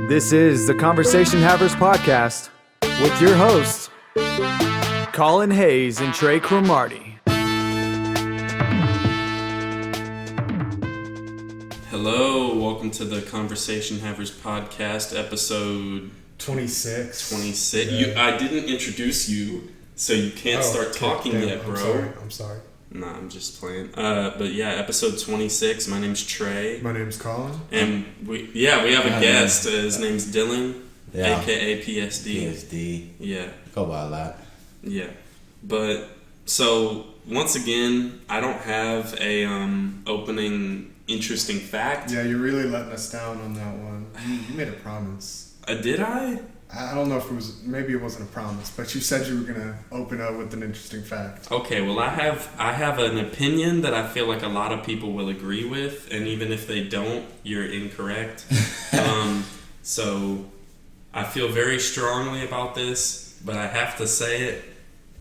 This is the Conversation Havers podcast with your hosts, Collin Hayes and Trey Cromartie. Hello, welcome to the Conversation Havers podcast, episode 26. 26. Yeah. I didn't introduce you, so you can't start talking yet, bro. I'm sorry. Nah, I'm just playing. But yeah, episode 26. My name's Trey. My name's Collin. And we have a guest. His name's Dylan, aka PSD. PSD. Yeah. Go by a lot. Yeah. But, so, once again, I don't have a opening interesting fact. Yeah, you're really letting us down on that one. You made a promise. Did I? I don't know if maybe it wasn't a promise, but you said you were going to open up with an interesting fact. Okay, well, I have an opinion that I feel like a lot of people will agree with, and even if they don't, you're incorrect. So I feel very strongly about this, but I have to say it.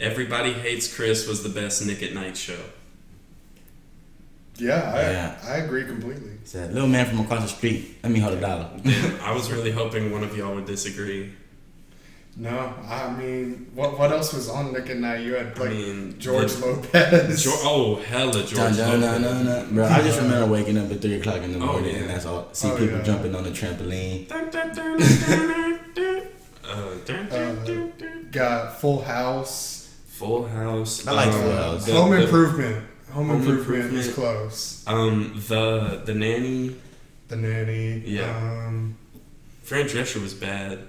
Everybody Hates Chris was the best Nick Nite show. Yeah, I agree completely. It's that little man from across the street. Let me hold $1. Damn, I was really hoping one of y'all would disagree. No, I mean, what else was on Nick and Nite? You had George Lopez. Hella George Lopez. No. Bro, I just remember waking up at 3 o'clock in the morning and that's all. See people jumping on the trampoline. Got Full House. Full House. I like Full House. Home Improvement. Home Improvement is close. The Nanny. The Nanny. Yeah. Fran Drescher was bad.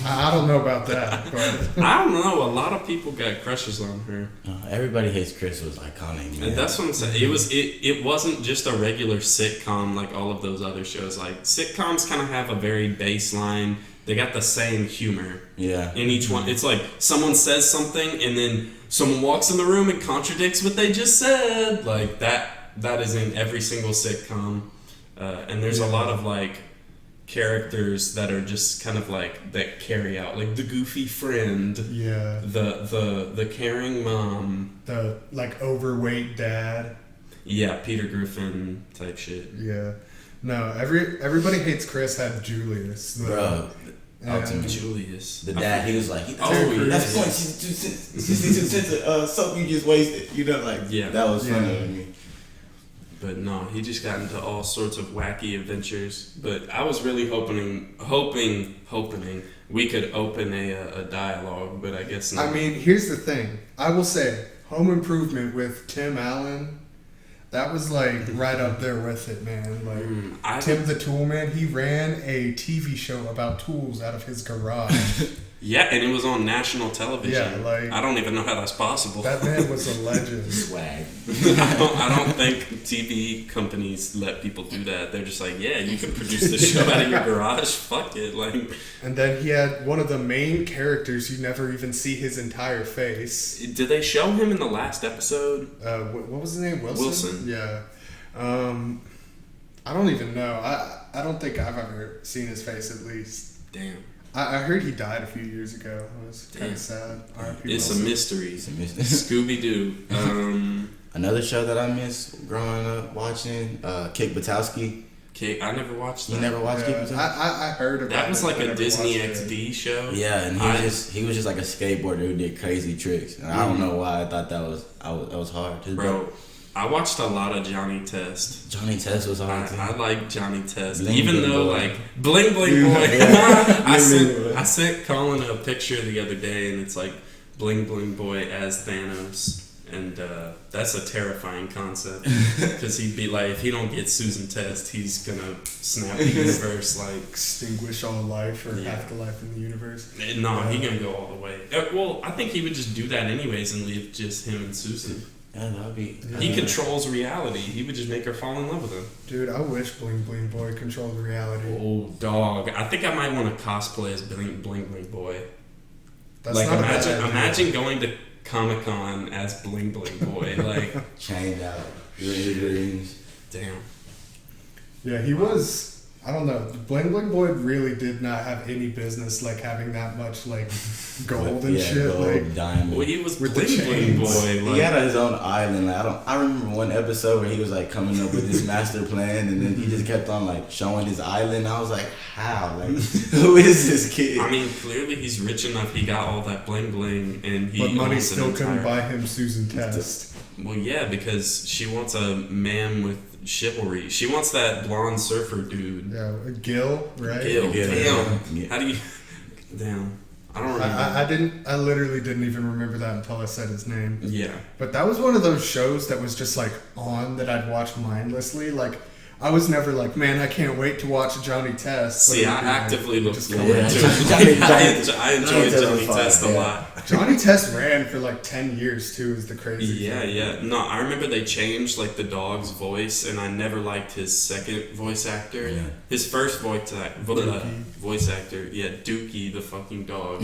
I don't know about that, but I don't know. A lot of people got crushes on her. Everybody Hates Chris was iconic, man. And that's what I'm saying. It wasn't just a regular sitcom like all of those other shows. Like sitcoms kind of have a very baseline. They got the same humor. Yeah. In each one, it's like someone says something and then someone walks in the room and contradicts what they just said. Like that is in every single sitcom. And there's a lot of like characters that are just kind of like that carry out, like the goofy friend, the caring mom, the like overweight dad, Peter Griffin type shit. No, everybody Hates Chris had Julius, bro. Ultimate Julius, the dad. He was like, that's point. She's soap you just wasted. You know, like that was funny to me. But no, he just got into all sorts of wacky adventures. But I was really hoping we could open a dialogue, but I guess not. I mean, here's the thing. I will say, Home Improvement with Tim Allen, that was like right up there with it, man. Like Tim the Tool Man, he ran a TV show about tools out of his garage. Yeah, and it was on national television. Yeah, like I don't even know how that's possible. That man was a legend. Swag. I don't think TV companies let people do that. They're just like, yeah, you can produce this show out of your garage. Fuck it, like. And then he had one of the main characters. You never even see his entire face. Did they show him in the last episode? What was his name? Wilson. Yeah. I don't even know. I don't think I've ever seen his face at least. Damn. I heard he died a few years ago. It was kind of sad. It's a mystery. Scooby-Doo. Another show that I miss growing up watching, Kick Buttowski. I never watched that. You never watched Kick Buttowski? I heard about it. That was like a Disney XD show. Yeah, and he was just like a skateboarder who did crazy tricks. And I don't know why I thought that was hard. Bro, I watched a lot of Johnny Test. Johnny Test was hard too. I like Johnny Test. Bling, even bling though boy. like Bling Bling Boy. I sent Collin a picture the other day and it's like Bling Bling Boy as Thanos. And that's a terrifying concept. Because he'd be like, if he don't get Susan Test, he's gonna snap the universe, like extinguish all life or half the life in the universe. No, he gonna go all the way. Well, I think he would just do that anyways and leave just him and Susan. Yeah, that'd be. He controls reality. He would just make her fall in love with him. Dude, I wish Bling Bling Boy controlled reality. Oh, dog! I think I might want to cosplay as Bling Bling Boy. That's like not imagine going to Comic-Con as Bling Bling Boy, like chained out, rings. Damn. Yeah, he was I don't know. Bling Bling Boy really did not have any business like having that much like gold and shit. Gold, like diamond. Well, he was with Bling the Bling chains. Boy. Like, He had his own island. Like, I remember one episode where he was like coming up with his master plan, and then he just kept on like showing his island. I was like, how? Like, who is this kid? I mean, clearly he's rich enough. He got all that bling bling, and he. But money owns an still couldn't entire- buy him Susan Test. Well, yeah, because she wants a man with chivalry. She wants that blonde surfer dude. Yeah, Gil, right? Gil, damn. Yeah. How do you? Damn. I don't remember. I literally didn't even remember that until I said his name. Yeah. But that was one of those shows that was just like on that I'd watch mindlessly. Like I was never like, man, I can't wait to watch Johnny Test. See, I actively look just forward Yeah. to Johnny- it. I enjoy Johnny Johnny Test Test a lot. Johnny Test ran for like 10 years too, is the crazy Yeah, thing. yeah. No, I remember they changed like the dog's voice, and I never liked his second voice actor. Yeah. His first voice actor, yeah, Dookie the fucking dog.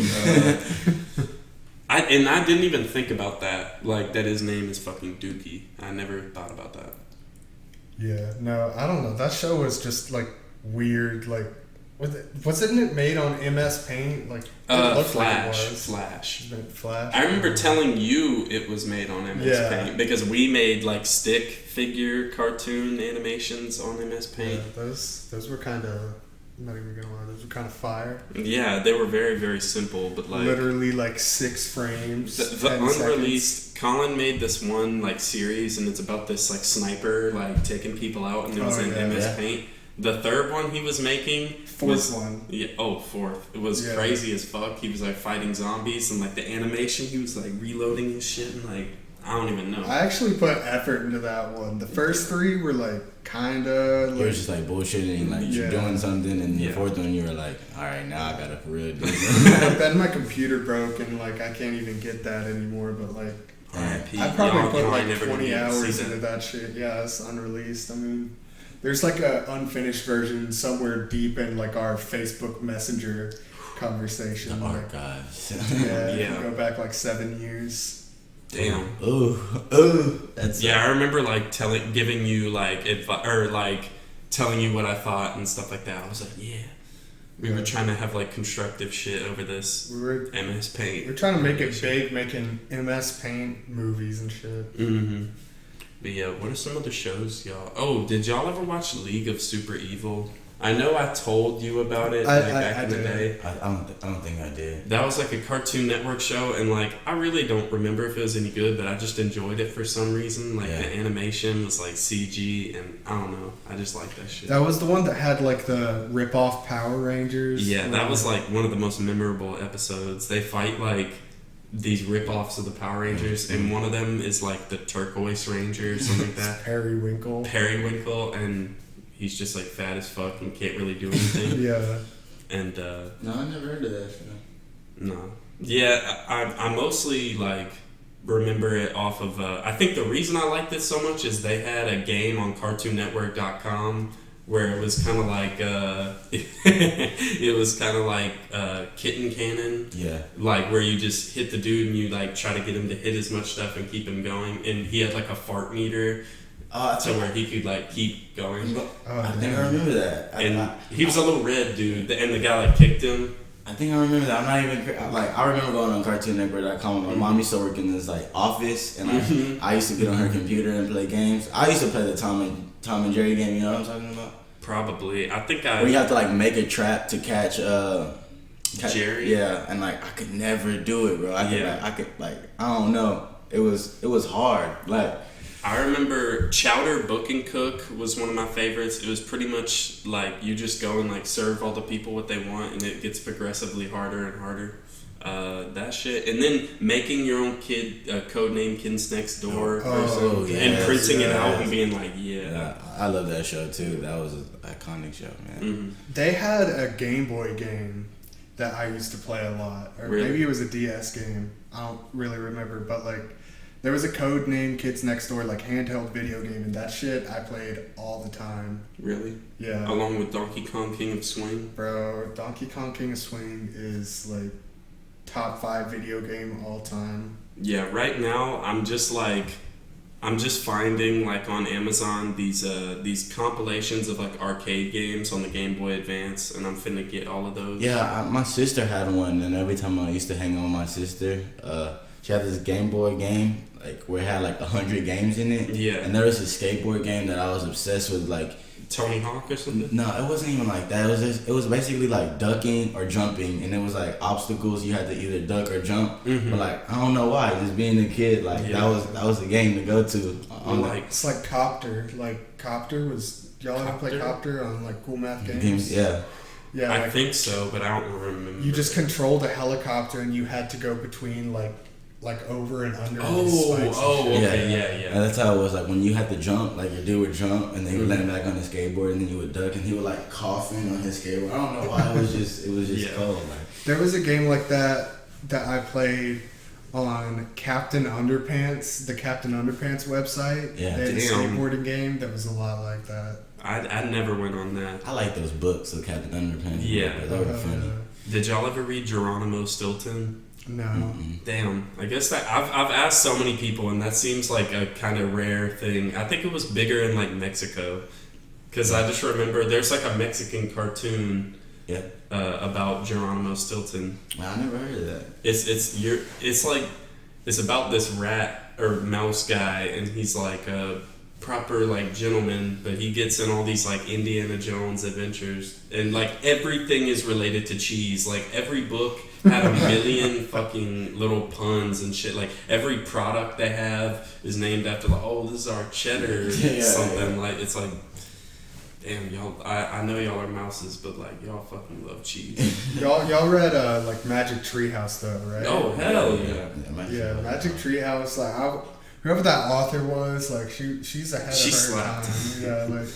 I didn't even think about that, like that his name is fucking Dookie. I never thought about that. Yeah, no, I don't know. That show was just like weird. Like, wasn't it made on MS Paint? Like, it looked like it was. Flash. Flash. I remember telling you it was made on MS Yeah. Paint because we made like stick figure cartoon animations on MS Yeah, Paint. those were kind of. I'm not even gonna lie. Those were kind of fire. Yeah, they were very, very simple, but like Literally like 6 frames. the 10 unreleased. Colin made this one like series, and it's about this like sniper like taking people out, and it was Oh, in yeah. MS Yeah. Paint. The third one he was making Fourth was one. fourth. It was Yeah. crazy as fuck. He was like fighting zombies, and like the animation, he was like reloading his shit, and like I don't even know. I actually put effort into that one. The first 3 were like kind of You like. were just like bullshitting, like you're Yeah. doing something, and Yeah. the fourth one you were like, all right, now I gotta for real do But this. then my computer broke and like I can't even get that anymore. But like R.I.P. I probably Y'all- put y'all like ain't never gonna 20 get to see hours that. into that shit. Yeah, it's unreleased. I mean, there's like a unfinished version somewhere deep in like our Facebook Messenger conversation. The Like, archives. yeah, Yeah. you go back like 7 years. Damn. Ooh, that's Yeah, I remember like giving you like or like telling you what I thought and stuff like that. I was like, yeah. We were trying to have like constructive shit over this We were MS Paint. we're trying to make it big, making MS Paint movies and shit. Mm-hmm. But yeah, what are some other shows, y'all? Oh, did y'all ever watch League of Super Evil? I know I told you about it back in the did. day. I don't think I did. That was like a Cartoon Network show, and like I really don't remember if it was any good, but I just enjoyed it for some reason. Like Yeah. the animation was like CG, and I don't know, I just like that shit. That was the one that had like the rip-off Power Rangers. Yeah, that was like one of the most memorable episodes. They fight like these rip-offs of the Power Rangers, and one of them is like the Turquoise Ranger or something like that. Periwinkle. Periwinkle, and he's just like fat as fuck and can't really do anything. Yeah. And No, I never heard of that show. no, yeah, I mostly like remember it off of. I think the reason I liked it so much is they had a game on CartoonNetwork.com where it was kind of like it was kind of like Kitten Cannon. Yeah. Like where you just hit the dude and you like try to get him to hit as much stuff and keep him going, and he had like a fart meter to where he could like keep going. Oh, I think I remember that. And he was a little red dude, and the guy like kicked him. I think I remember that. I'm not even like I remember going on CartoonNetwork.com. My mom used to work in this like office, and I used to get on her computer and play games. I used to play the Tom and Jerry game. You know what I'm talking about? Probably, I think Where you have to like make a trap to catch Jerry. Yeah, and like I could never do it, bro. I don't know. It was hard. Like I remember Chowder Book and Cook was one of my favorites. It was pretty much like you just go and like serve all the people what they want, and it gets progressively harder and harder. That shit, and then making your own codename Kids Next Door, Oh, and yes, printing it out yes. and being like, yeah. Yeah, I love that show too. That was an iconic show, man. Mm-hmm. They had a Game Boy game that I used to play a lot. Or Really? maybe it was a DS game. I don't really remember. But like, there was a code name Kids Next Door, like handheld video game. And that shit I played all the time. Really? Yeah. Along with Donkey Kong King of Swing. Bro, Donkey Kong King of Swing is like top 5 video game all time. Yeah, right now I'm just like I'm just finding like on Amazon these compilations of like arcade games on the Game Boy Advance, and I'm finna get all of those. Yeah, my sister had one, and every time I used to hang out with my sister, she had this Game Boy game like where it had like 100 games in it. Yeah. And there was a skateboard game that I was obsessed with, like Tony Hawk or something. No, it wasn't even like that. It was basically like ducking or jumping, and it was like obstacles you had to either duck or jump. Mm-hmm. But like I don't know why, just being a kid, like that was the game to go to. It's like Copter. Like Copter was y'all ever play Copter on like Cool Math Games? Yeah. Yeah, I think so, but I don't remember. You just controlled a helicopter and you had to go between like over and under these spikes. Okay, yeah. And that's how it was. Like when you had to jump, like your dude would jump, and then you would let him back on the skateboard, and then you would duck, and he would like coughing on his skateboard. I don't know why. It was just cold. Like there was a game like that I played on Captain Underpants, the Captain Underpants website. Yeah, they had a skateboarding game that was a lot like that. I never went on that. I like those books of Captain Underpants. Yeah, they were funny. Did y'all ever read Geronimo Stilton? No. Mm-mm. Damn. I guess that I've asked so many people, and that seems like a kind of rare thing. I think it was bigger in like Mexico, because I just remember there's like a Mexican cartoon. Yeah. About Geronimo Stilton. I never heard of that. It's about this rat or mouse guy, and he's like a proper like gentleman, but he gets in all these like Indiana Jones adventures, and like everything is related to cheese. Like every book had a million fucking little puns and shit. Like every product they have is named after like, oh, this is our cheddar or something. Yeah. Like it's like, damn, y'all. I know y'all are mouses, but like y'all fucking love cheese. y'all read like Magic Treehouse though, right? Oh hell yeah. Yeah, Magic Treehouse. Like whoever that author was, like she's ahead of her time. Yeah, like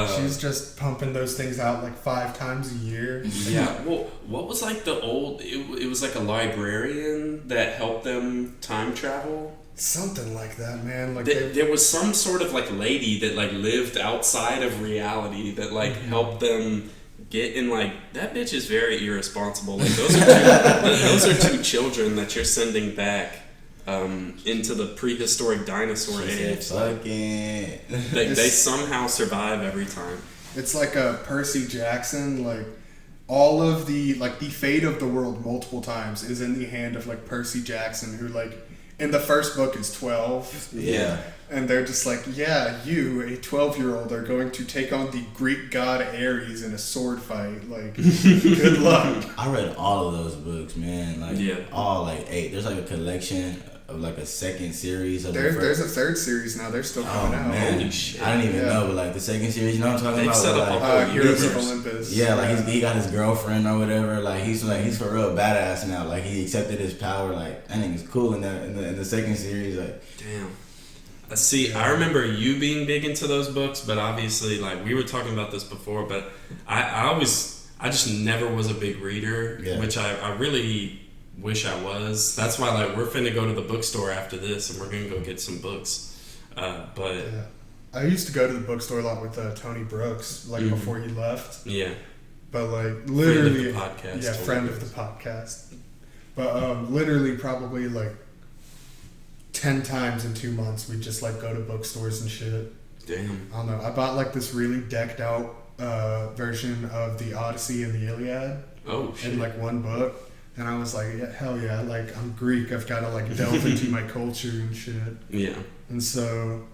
she's just pumping those things out like 5 times a year. Yeah. Well, what was like the old? It was like a librarian that helped them time travel. Something like that, man. Like there was some sort of like lady that like lived outside of reality that like helped them get in. Like that bitch is very irresponsible. Like those are two children that you're sending back into the prehistoric dinosaur age. They somehow survive every time. It's like a Percy Jackson. Like all of the fate of the world multiple times is in the hand of like Percy Jackson, who like in the first book is 12. Yeah. And they're just like, yeah, you, a 12-year-old, are going to take on the Greek god Ares in a sword fight. Like, good luck. I read all of those books, man. Like, all like 8. There's like a collection of like a second series of there's a third series now. They're still coming out. Man. Holy shit. I didn't even know, but like the second series, you know what I'm talking about? Set up like, Heroes of Olympus. Yeah, like he got his girlfriend or whatever. Like he's for real badass now. Like he accepted his power. Like I think it's cool in the second series. Like damn. See, I remember you being big into those books, but obviously, like we were talking about this before, but I just never was a big reader, which I really wish I was. That's why like we're finna go to the bookstore after this, and we're gonna go get some books. I used to go to the bookstore a lot with Tony Brooks, like before he left. Yeah. But like literally, friend of the podcast. Yeah, friend of the podcast. But literally, probably like 10 times in 2 months, we'd just like go to bookstores and shit. Damn. I don't know. I bought like this really decked out version of the Odyssey and the Iliad. Oh shit. In like one book. And I was like, yeah, hell yeah, like I'm Greek, I've got to like delve into my culture and shit. Yeah. And so,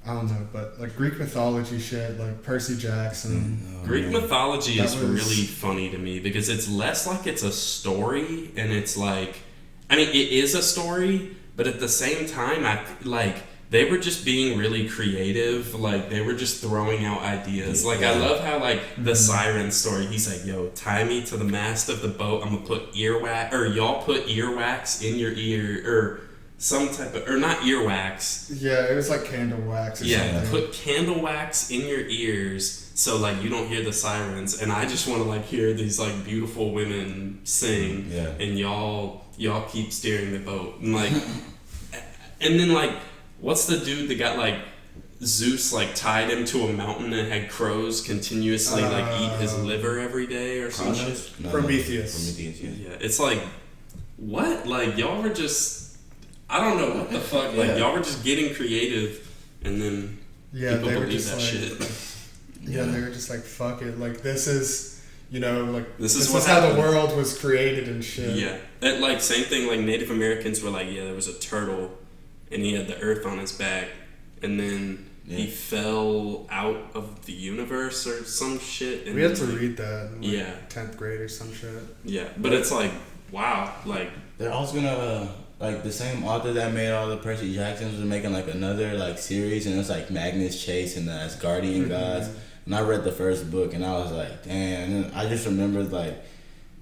I don't know, but like Greek mythology shit, like Percy Jackson. Greek mythology is really funny to me because it's less like it's a story, and it's like, I mean, it is a story, but at the same time, they were just being really creative. Like, they were just throwing out ideas. Like, I love how, like, the siren story, he's like, yo, tie me to the mast of the boat. I'm gonna put earwax, or y'all put earwax in your ear, or some type of, or not earwax. Yeah, it was like candle wax or something. Yeah, put candle wax in your ears so, like, you don't hear the sirens. And I just want to, like, hear these, like, beautiful women sing. Yeah. And y'all keep steering the boat. And, like, and then, like, what's the dude that got, like, Zeus, like, tied him to a mountain and had crows continuously, like, eat his liver every day or some shit? No, Prometheus. Prometheus, yeah. Yeah, it's like, what? Like, y'all were just, I don't know what the fuck. Like, y'all were just getting creative and then Yeah, people they were believe just that like, shit. yeah, they were just like, fuck it. Like, this is, you know, like, This is how happened. the world was created and shit. Yeah. And, like, same thing, like, Native Americans were like, yeah, there was a turtle, and he had the earth on his back, and then he fell out of the universe or some shit. And we had to read that in, like, 10th grade or some shit. Yeah, but it's like, wow, like... They're also gonna, like, the same author that made all the Percy Jacksons was making, like, another, like, series, and it's, like, Magnus Chase and the Asgardian gods. And I read the first book, and I was like, damn. And I just remembered, like,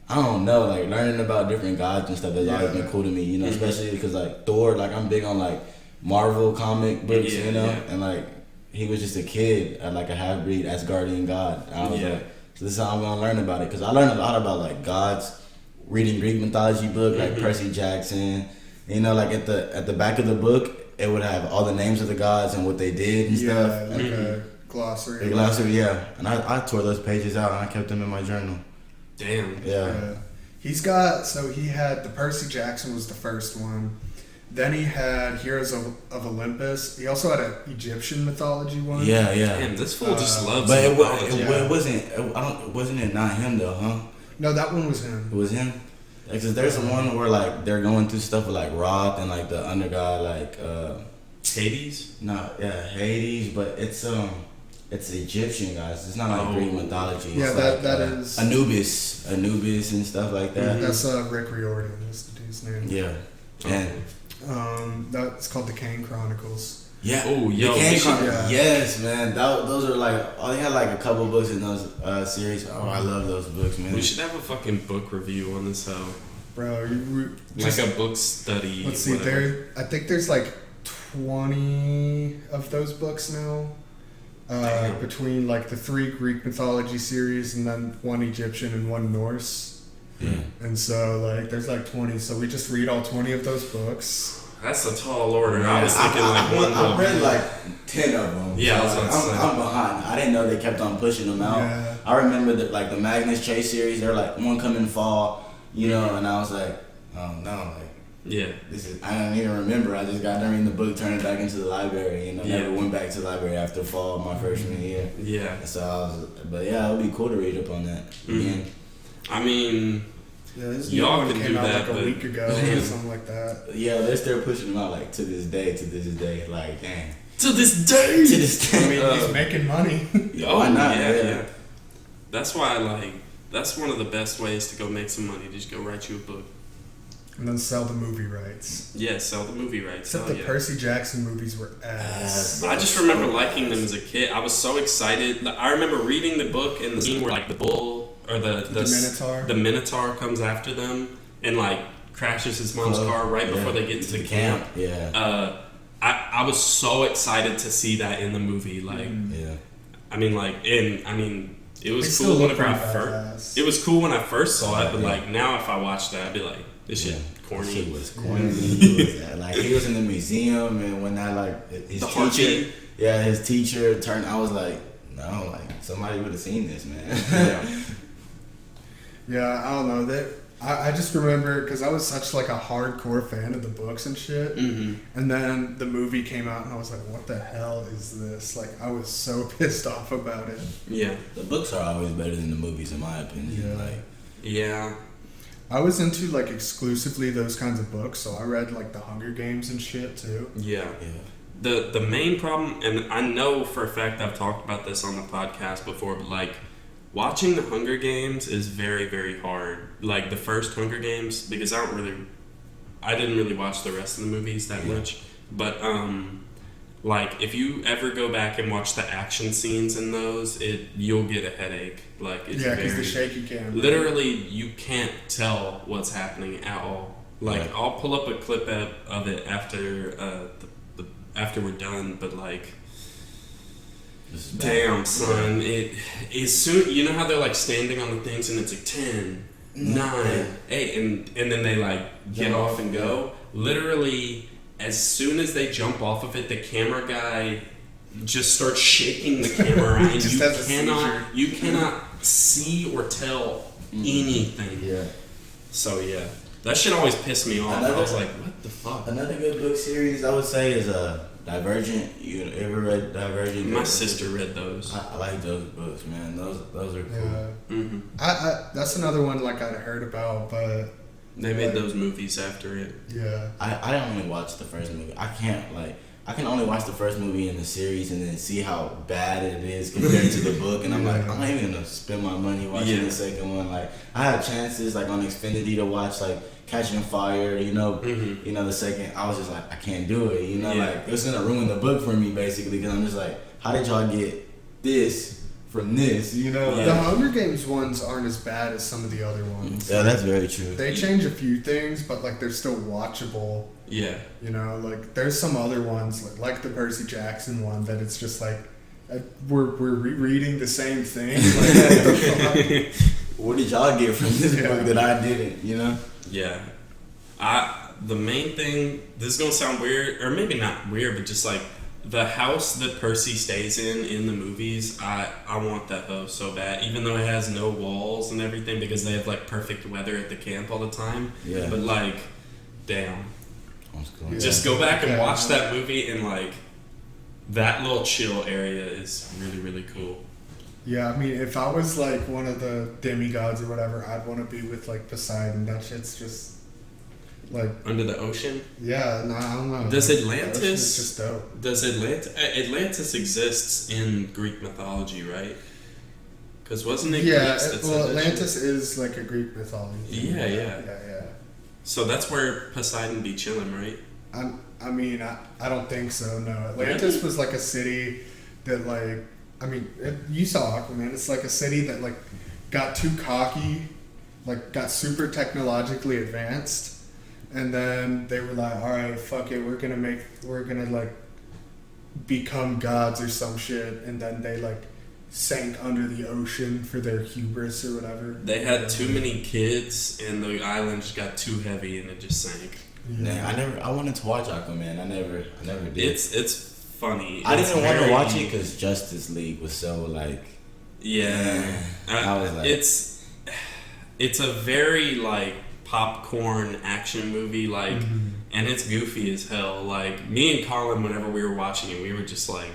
I don't know, like, learning about different gods and stuff has always been cool to me, you know, especially because, like, Thor, like, I'm big on, like, Marvel comic books, you know, and, like, he was just a kid, like, a half-breed Asgardian god. And I was like, so this is how I'm going to learn about it, because I learned a lot about, like, gods, reading Greek mythology book, like Percy Jackson, you know, like, at the back of the book, it would have all the names of the gods and what they did and stuff. Like a glossary. A glossary, yeah. And I tore those pages out and I kept them in my journal. Damn. Yeah. He had the Percy Jackson was the first one. Then he had Heroes of Olympus. He also had an Egyptian mythology one. Yeah. Damn, this fool just loves but mythology. wasn't it not him though, huh? No, that one was him. It was him? Because there's one where, like, they're going through stuff with, like, Roth and, like, the undergod, like, Hades? No, yeah, Hades, but it's Egyptian, guys. It's not like Greek mythology. Yeah, it's that is Anubis and stuff like that. That's Rick Riordan is the dude's name. Yeah, and that's called the Kane Chronicles. Yeah. Oh, yo. Yes, man. Those are like. Oh, they had like a couple books in those series. Oh, I love those books, man. We should have a fucking book review on this hoe. Bro, like a book study. Let's see. I think there's like 20 of those books now. Between like the 3 Greek mythology series and then 1 Egyptian and 1 Norse. Yeah. And so like there's like 20. So we just read all 20 of those books. That's a tall order. I was thinking I read like 10 of them. Yeah, so I'm behind. I didn't know they kept on pushing them out. Yeah. I remember that like the Magnus Chase series. They're like one coming fall, you know, and I was like, oh no, like. Yeah. I don't even remember. I just got done reading the book, turned it back into the library, and I never went back to the library after fall my freshman year. Yeah. So but yeah, it would be cool to read up on that again. I mean, y'all can came do out that, like a week ago or something like that. Yeah, they're still pushing them out like to this day. Like, dang. To this day. I mean, he's making money. Why not? Yeah. That's why that's one of the best ways to go make some money. Just go write you a book. And then sell the movie rights. Yeah, sell the movie rights. Except the Percy Jackson movies were ass. I just remember liking them as a kid. I was so excited. I remember reading the book and the scene where like the bull or the Minotaur comes after them and like crashes his mom's car right before they get to the camp. Yeah. I was so excited to see that in the movie. Like, it was cool whenever it was cool when I first saw it, but like now if I watch that, I'd be like, this shit corny. This shit was corny. Like he was in the museum, and when that like his teacher turned, I was like, no, like somebody would have seen this, man. Yeah, I don't know that. I just remember because I was such like a hardcore fan of the books and shit, and then the movie came out and I was like, what the hell is this? Like I was so pissed off about it. Yeah, the books are always better than the movies in my opinion. Yeah. I was into like exclusively those kinds of books, so I read like the Hunger Games and shit too. Yeah. The main problem, and I know for a fact I've talked about this on the podcast before, but like watching the Hunger Games is very, very hard. Like the first Hunger Games, because I didn't really watch the rest of the movies that much, but like if you ever go back and watch the action scenes in those, you'll get a headache. Like it's because the shaky camera. Literally, you can't tell what's happening at all. Like I'll pull up a clip of it after after we're done, but like, damn son, it is soon. You know how they're like standing on the things and it's like 10, 9, 8, and then they like get off and go. Literally, as soon as they jump off of it, the camera guy just starts shaking the camera and you cannot see or tell anything. Yeah. So that shit always pissed me off. I was like, what the fuck? Another good book series I would say is Divergent. You ever read Divergent? My sister read those. I like those books, man. Those are cool. Yeah. Mm-hmm. I that's another one like I'd heard about, but They made those movies after it. yeah. I only watched the first movie. I can only watch the first movie in the series and then see how bad it is compared to the book, and I'm like, I'm not even gonna spend my money watching the second one. Like, I had chances like on Xfinity to watch like Catching Fire, you know, the second. I was just like, I can't do it, you know, like it was gonna ruin the book for me basically, because I'm just like, how did y'all get this from this, you know? The Hunger Games ones aren't as bad as some of the other ones. Yeah, that's very true. They change a few things, but like they're still watchable. Yeah. You know, like there's some other ones like the Percy Jackson one that it's just like we're rereading the same thing. Like, what did y'all get from this book that I didn't, you know? Yeah. The main thing, this is gonna sound weird, or maybe not weird, but just like the house that Percy stays in the movies, I want that house so bad, even though it has no walls and everything, because they have like perfect weather at the camp all the time. Yeah. But like, damn. Yeah. Just go back and watch that movie, and like that little chill area is really, really cool. Yeah, I mean, if I was like one of the demigods or whatever, I'd want to be with like Poseidon. That shit's just like Under the ocean? Yeah, no, I don't know. Does It's Atlantis just dope. Does Atlantis exists in Greek mythology, right? Because wasn't it Greeks that said that Atlantis shit? is like a Greek mythology. Yeah. Yeah. So that's where Poseidon be chilling, right? I mean, I don't think so. No, Atlantis was like a city that like, I mean, you saw Aquaman. It's like a city that like got too cocky, like got super technologically advanced, and then they were like, all right, fuck it, we're gonna like become gods or some shit, and then they like sank under the ocean for their hubris or whatever. They had too many kids, and the island just got too heavy, and it just sank. Yeah. I wanted to watch Aquaman. I never did. It's funny. I didn't want to watch it because Justice League was so like. Yeah, I was like, it's a very like popcorn action movie, like, and it's goofy as hell. Like me and Collin, whenever we were watching it, we were just like,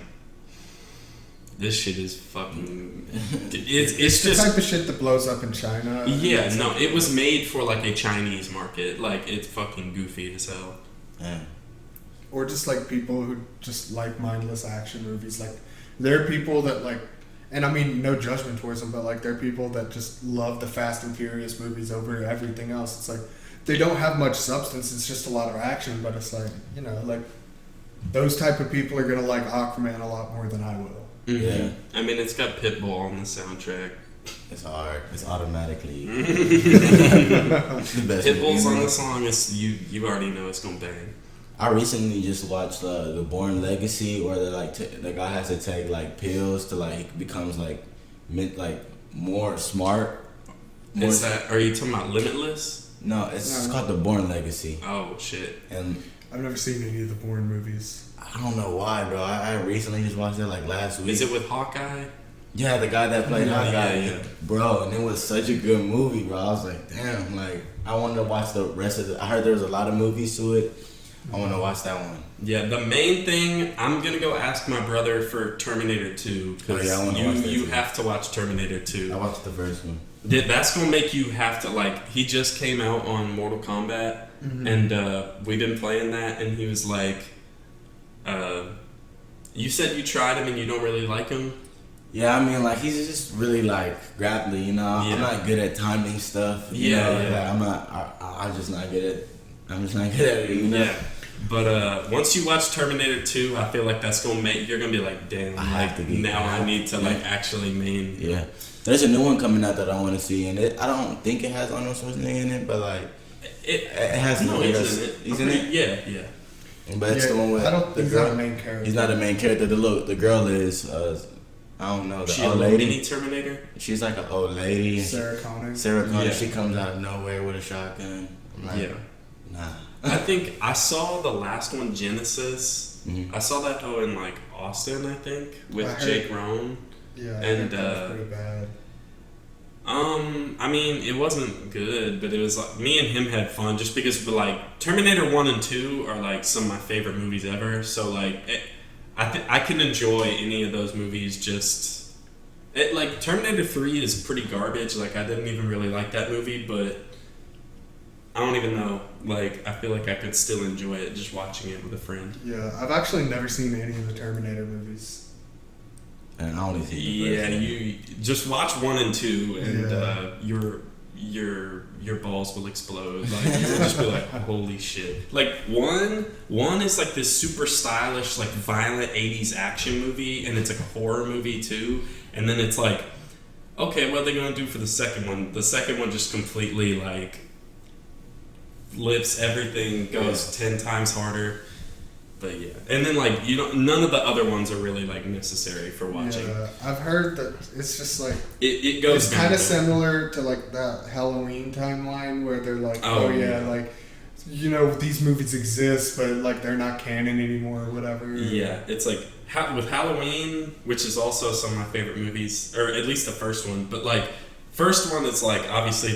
this shit is fucking. It's the just type of shit that blows up in China. Yeah, no, it was made for like a Chinese market. Like it's fucking goofy as hell. Yeah. Or just like people who just like mindless action movies. Like there are people that like, and I mean no judgment towards them, but like there are people that just love the Fast and Furious movies over everything else. It's like they don't have much substance. It's just a lot of action, but it's like, you know, like those type of people are gonna like Aquaman a lot more than I will. Mm-hmm. Yeah. I mean, it's got Pitbull on the soundtrack. It's hard. It's automatically the best. Pitbull's on the song. You already know it's gonna bang. I recently just watched the Born Legacy, where the guy has to take like pills to like he becomes like more smart. Are you talking about Limitless? No, it's called the Born Legacy. Oh shit! And I've never seen any of the Bourne movies. I don't know why, bro. I recently just watched it like last week. Is it with Hawkeye? Yeah, the guy that played Hawkeye. Yeah. Bro, and it was such a good movie, bro. I was like, damn, like I wanted to watch the rest of it. I heard there was a lot of movies to it. I want to watch that one. Yeah, the main thing, I'm going to go ask my brother for Terminator 2, because you have to watch Terminator 2. I watched the first one. That's going to make you have to, like, he just came out on Mortal Kombat, and we've been playing that, and he was like, you said you tried him and you don't really like him? Yeah, I mean, like, he's just really, like, grappling, you know? Yeah. I'm not good at timing stuff. You know? I'm just not good at it, you know? Yeah. But once you watch Terminator 2, I feel like that's going to make, you're going to be like, damn, I need to, like, actually main. Yeah. There's a new one coming out that I want to see, and I don't think it has Arnold Schwarzenegger in it, but, like, it has no, he's in it. He's in it? Yeah. But it's the one with I don't think he's not a main character. He's not a main character. The girl is, I don't know, the old lady. Mini Terminator? She's like an old lady. Sarah Connor. Yeah. She comes out of nowhere with a shotgun. I'm like, nah. I think I saw the last one, Genesis. Mm-hmm. I saw that in like Austin, I think, with Jake Rohn. Yeah, and that was pretty bad. I mean, it wasn't good, but it was like me and him had fun just because, like, Terminator 1 and 2 are like some of my favorite movies ever. So like, I can enjoy any of those movies. Just like Terminator 3 is pretty garbage. Like, I didn't even really like that movie, but I don't even know. Like, I feel like I could still enjoy it just watching it with a friend. Yeah, I've actually never seen any of the Terminator movies. And I only see you just watch 1 and 2, and your balls will explode. Like, you'll just be like, holy shit. Like, one is like this super stylish, like violent 80s action movie, and it's like a horror movie too. And then it's like, okay, what are they gonna do for the second one? The second one just completely like lifts everything, goes 10 times harder. But yeah, and then like none of the other ones are really like necessary for watching. Yeah, I've heard that it's just like it goes. It's kind of similar to like that Halloween timeline where they're like, like, you know, these movies exist, but like they're not canon anymore or whatever. Yeah, it's like with Halloween, which is also some of my favorite movies, or at least the first one. But like first one, it's like obviously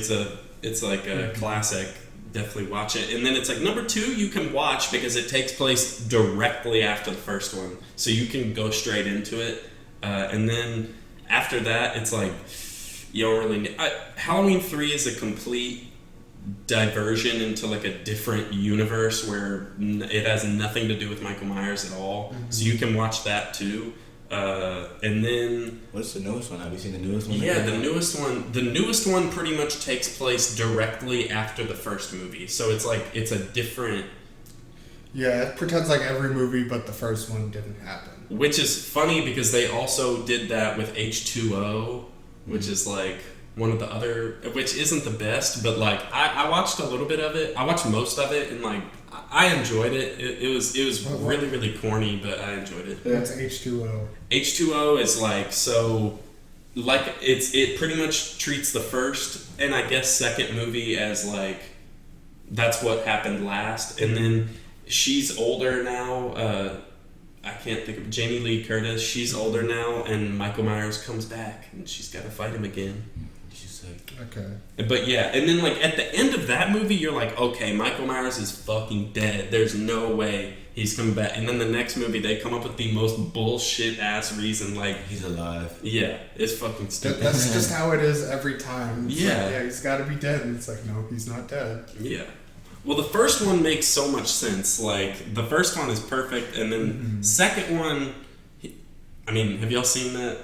it's like a classic. Definitely watch it. And then it's like number 2 you can watch because it takes place directly after the first one, so you can go straight into it. And then after that, it's like you don't really Halloween 3 is a complete diversion into like a different universe where it has nothing to do with Michael Myers at all. So you can watch that too. And then what's the newest one? Have you seen the newest one? Yeah, the newest one pretty much takes place directly after the first movie. So it's like it's a different. Yeah, it pretends like every movie but the first one didn't happen. Which is funny because they also did that with H2O, which is like one of the other, which isn't the best, but like I watched a little bit of it. I watched most of it, and like I enjoyed it. It was really, really corny, but I enjoyed it. That's H2O. H2O is like, so like it pretty much treats the first and I guess second movie as like that's what happened last, and then she's older now. I can't think of Jamie Lee Curtis. She's older now, and Michael Myers comes back, and she's got to fight him again. Okay. But yeah, and then like at the end of that movie, you're like, okay, Michael Myers is fucking dead. There's no way he's coming back. And then the next movie, they come up with the most bullshit ass reason, like he's alive. Yeah, it's fucking stupid. That's just how it is every time. It's yeah, like, yeah, he's got to be dead, and it's like, no, he's not dead. Yeah. Well, the first one makes so much sense. Like the first one is perfect, and then second one. I mean, have y'all seen that?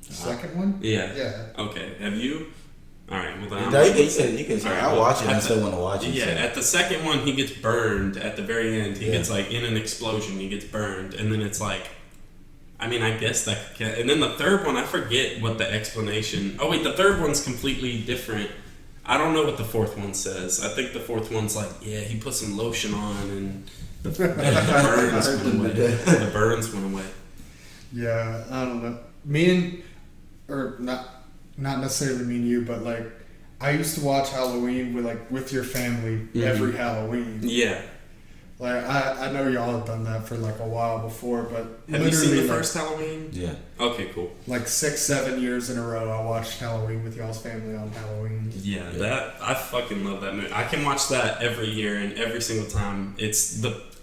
The second one? Yeah. Yeah. Okay. Have you? All right. Well, then you can say I'll watch it. I still want to watch it. Yeah. So. At the second one, he gets burned. At the very end, he gets like in an explosion. He gets burned, and then it's like, I mean, I guess that. And then the third one, I forget what the explanation. Oh wait, the third one's completely different. I don't know what the fourth one says. I think the fourth one's like, yeah, he put some lotion on, and the burns went away. The burns went away. Yeah, I don't know. Not necessarily me and you, but like I used to watch Halloween with your family every Halloween. Yeah. Like I know y'all have done that for like a while before, but have you seen the first Halloween? Yeah. Okay, cool. Like 6-7 years in a row, I watched Halloween with y'all's family on Halloween. Yeah, that I fucking love that movie. I can watch that every year, and every single time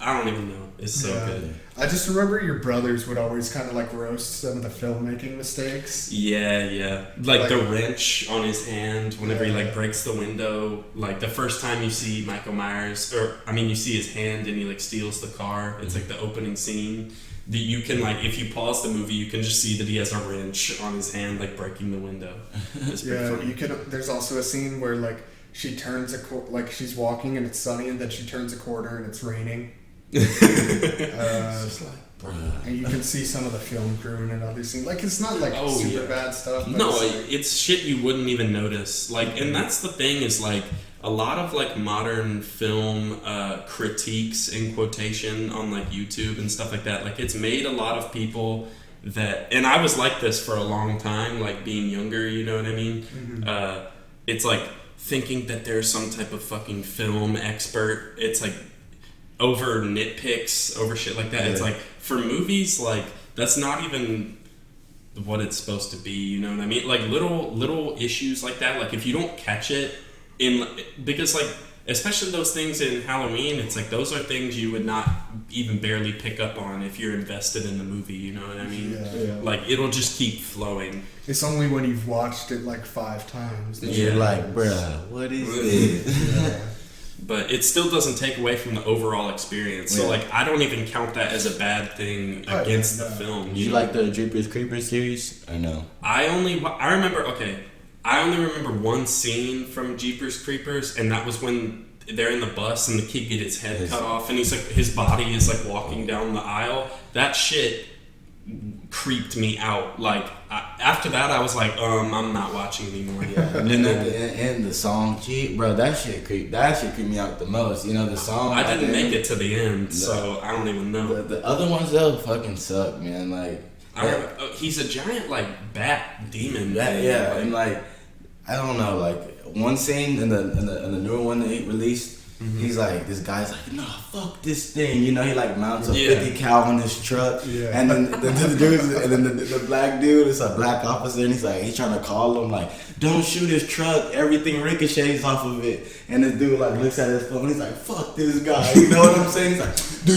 I don't even know. It's so good. I just remember your brothers would always kind of like roast some of the filmmaking mistakes. Yeah. Like the wrench on his hand whenever he like breaks the window. Like the first time you see Michael Myers, you see his hand and he like steals the car. It's like the opening scene. That you can like, if you pause the movie, you can just see that he has a wrench on his hand, like breaking the window. It's pretty funny. You can. There's also a scene where like she turns like she's walking and it's sunny, and then she turns a corner and it's raining. And you can see some of the film crew and another scene. Like it's not like super bad stuff. But no, it's shit you wouldn't even notice. Like, and that's the thing is like a lot of like modern film critiques in quotation on like YouTube and stuff like that. Like it's made a lot of people that, and I was like this for a long time, like being younger. You know what I mean? Mm-hmm. It's like thinking that there's some type of fucking film expert. It's like over nitpicks over shit like that. Yeah. It's like for movies, like that's not even what it's supposed to be. You know what I mean? Like little issues like that. Like if you don't catch it because like especially those things in Halloween, it's like those are things you would not even barely pick up on if you're invested in the movie. You know what I mean? Yeah. Like it'll just keep flowing. It's only when you've watched it like 5 times that You're like, bruh, what is this? Yeah. But it still doesn't take away from the overall experience. So like I don't even count that as a bad thing against the film. Did you like the Jeepers Creepers series or no? I only remember one scene from Jeepers Creepers, and that was when they're in the bus and the kid get his head cut off, and he's like his body is like walking down the aisle. That shit creeped me out. Like after that, I was like, I'm not watching anymore. Yeah, and then at the end, the song, bro, that shit creeped me out the most. You know the song. I didn't make it to the end, so I don't even know. The other ones though fucking suck, man. Like he's a giant like bat demon. Yeah, and like I don't know, like one scene in the newer one that he released. He's like, this guy's like, no, fuck this thing, you know. He like mounts a 50 cal on his truck, and then the dudes, and then the black dude is a black officer, and he's trying to call him like, don't shoot his truck, everything ricochets off of it. And this dude like looks at his phone, he's like, fuck this guy, you know what I'm saying? He's like, do,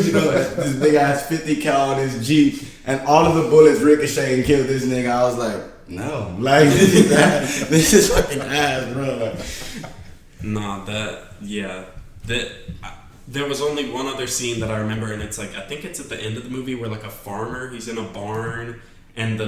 you know, like, this big ass 50 cal on his Jeep, and all of the bullets ricochet and kill this nigga. I was like, no, like this is fucking ass, bro. Like, no, there was only one other scene that I remember, and it's like I think it's at the end of the movie where like a farmer, he's in a barn, and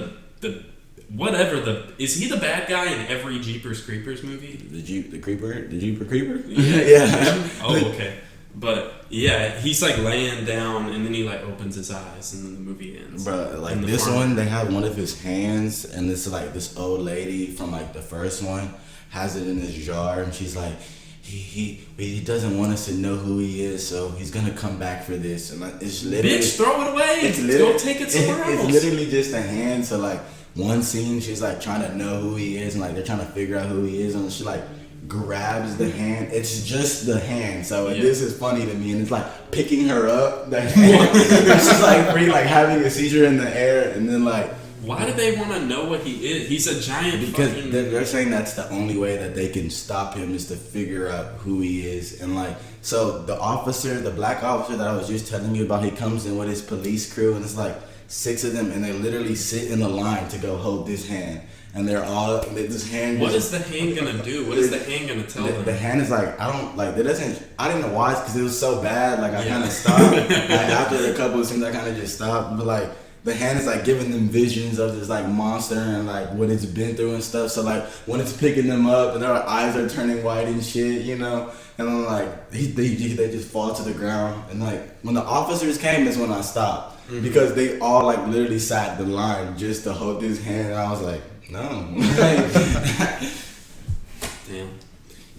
is he the bad guy in every Jeepers Creepers movie? The Jeeper Creeper? Yeah. Oh, okay. But yeah, he's like laying down, and then he like opens his eyes, and then the movie ends. Bro, like this one, they have one of his hands, and this like this old lady from like the first one has it in his jar, and she's like, he doesn't want us to know who he is, so he's gonna come back for this. And like, it's literally, bitch, throw it away. Go take it somewhere else. It's literally just a hand. So like one scene, she's like trying to know who he is, and like they're trying to figure out who he is, and she like grabs the hand. It's just the hand. So this is funny to me, and it's like picking her up. The hand. She's like free, like having a seizure in the air, and then like. Why do they want to know what he is? He's a giant. Because they're saying that's the only way that they can stop him is to figure out who he is. And like, so the black officer that I was just telling you about, he comes in with his police crew, and it's like 6 of them, and they literally sit in a line to go hold this hand. And they're all this hand. What is the hand gonna do? What is the hand gonna tell them? The hand is like, I didn't know why, because it was so bad. Like I kind of stopped. Like, after a couple of scenes, I kind of just stopped. But like. The hand is like giving them visions of this like monster and like what it's been through and stuff. So like when it's picking them up and their eyes are turning white and shit, you know. And then like they just fall to the ground. And like when the officers came is when I stopped, because they all like literally sat the line just to hold this hand. And I was like, no. Damn.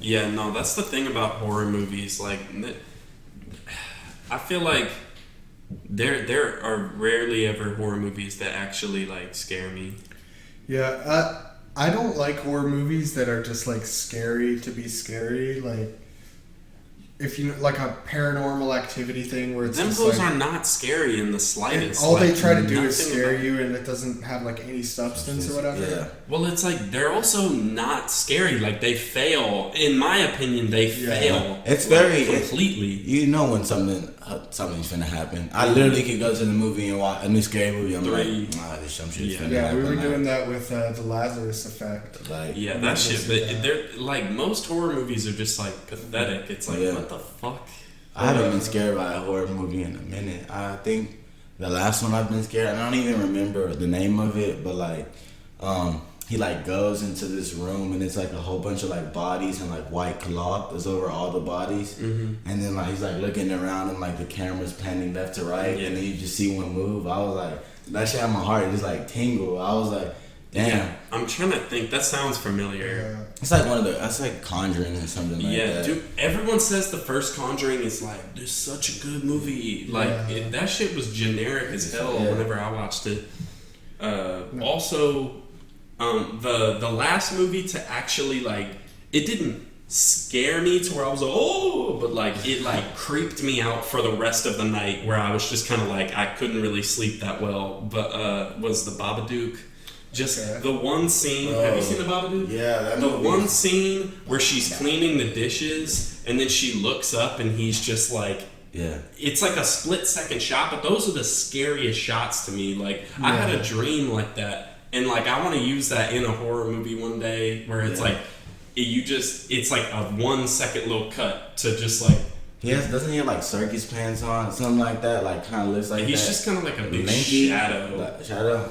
Yeah, no, that's the thing about horror movies. Like, I feel like. There are rarely ever horror movies that actually like scare me. Yeah, I don't like horror movies that are just like scary to be scary. Like if you like a Paranormal Activity thing where it's them just those like, are not scary in the slightest. All they try to do is scare you, and it doesn't have like any substance or whatever. Yeah. Well, it's like they're also not scary. Like they fail. In my opinion, they fail. It's very completely. You know when something's gonna happen. I literally could go to the movie and watch a new scary movie. I'm like, this some shit's gonna happen. Yeah, we were doing that with the Lazarus Effect. Like, yeah, that shit. But they're like most horror movies are just like pathetic. It's like what the fuck. I haven't been scared by a horror movie in a minute. I think the last one I've been scared, I don't even remember the name of it, but like he like goes into this room and it's like a whole bunch of like bodies and like white cloth is over all the bodies, and then like he's like looking around and like the camera's panning left to right, and then you just see one move. I was like, that shit had my heart just like tingle. I was like, damn. Yeah, I'm trying to think. That sounds familiar. It's like that's like Conjuring or something like that. Yeah, dude. Everyone says the first Conjuring is like, there's such a good movie. Like that shit was generic as hell whenever I watched it. Also, the last movie to actually like, it didn't scare me to where I was like, oh, but like it like creeped me out for the rest of the night, where I was just kind of like I couldn't really sleep that well. But was the Babadook. Just the one scene. Have you seen the Babadook? Yeah, the one scene where she's cleaning the dishes and then she looks up and he's just like, yeah. It's like a split-second shot, but those are the scariest shots to me. Like I had a dream like that, and like I want to use that in a horror movie one day, where it's like it's like a 1 second little cut to just like. Yes, doesn't he have like circus pants on, something like that? Like kind of looks like he's that. just kind of like a big Lanky, shadow. Shadow.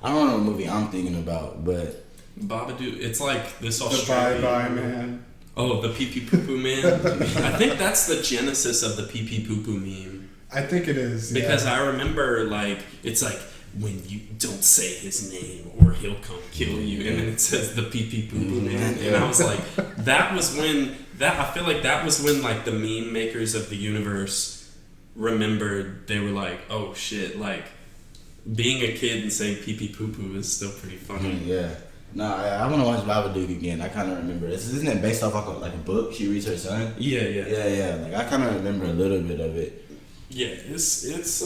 I don't know what movie I'm thinking about, but Babadook. It's like this The Australian. Bye Bye Man. Oh, the pee pee poo poo man. I think that's the genesis of the pee pee poo poo meme. I think it is. Because I remember like it's like when you don't say his name or he'll come kill you, and then it says the pee pee poo poo man, and I was like, that was when I feel like that was when like the meme makers of the universe remembered. They were like, oh shit, like being a kid and saying pee pee poo poo is still pretty funny. Yeah. No, I want to watch Babadook again. I kind of remember this. Isn't it based off like a book she reads her son? Yeah. Like I kind of remember a little bit of it. Yeah, it's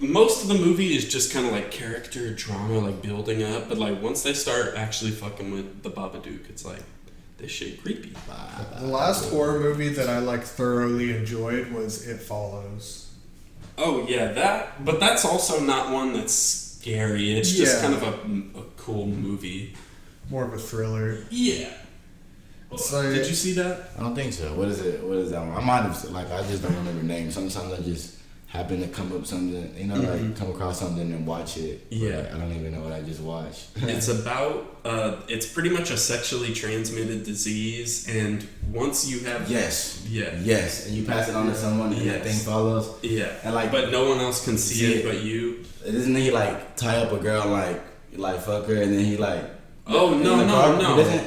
most of the movie is just kind of like character drama, like building up. But like once they start actually fucking with the Babadook, it's like this shit creepy. The last horror movie that I like thoroughly enjoyed was It Follows. Oh yeah, but that's also not one that's scary. It's just kind of a cool movie. More of a thriller. Yeah. So, did you see that? I don't think so. What is it? What is that one? I might have, like, I just don't remember names. Sometimes I just happen to come up something, you know, like come across something and watch it. Yeah. Like, I don't even know what I just watched. It's about, it's pretty much a sexually transmitted disease, and once you have... Yes. Yeah. Yes. And you pass it on to someone and that thing follows. Yeah. And like, but no one else can see it but you. Doesn't he, like, tie up a girl, like fuck her, and then he, like... Oh, no.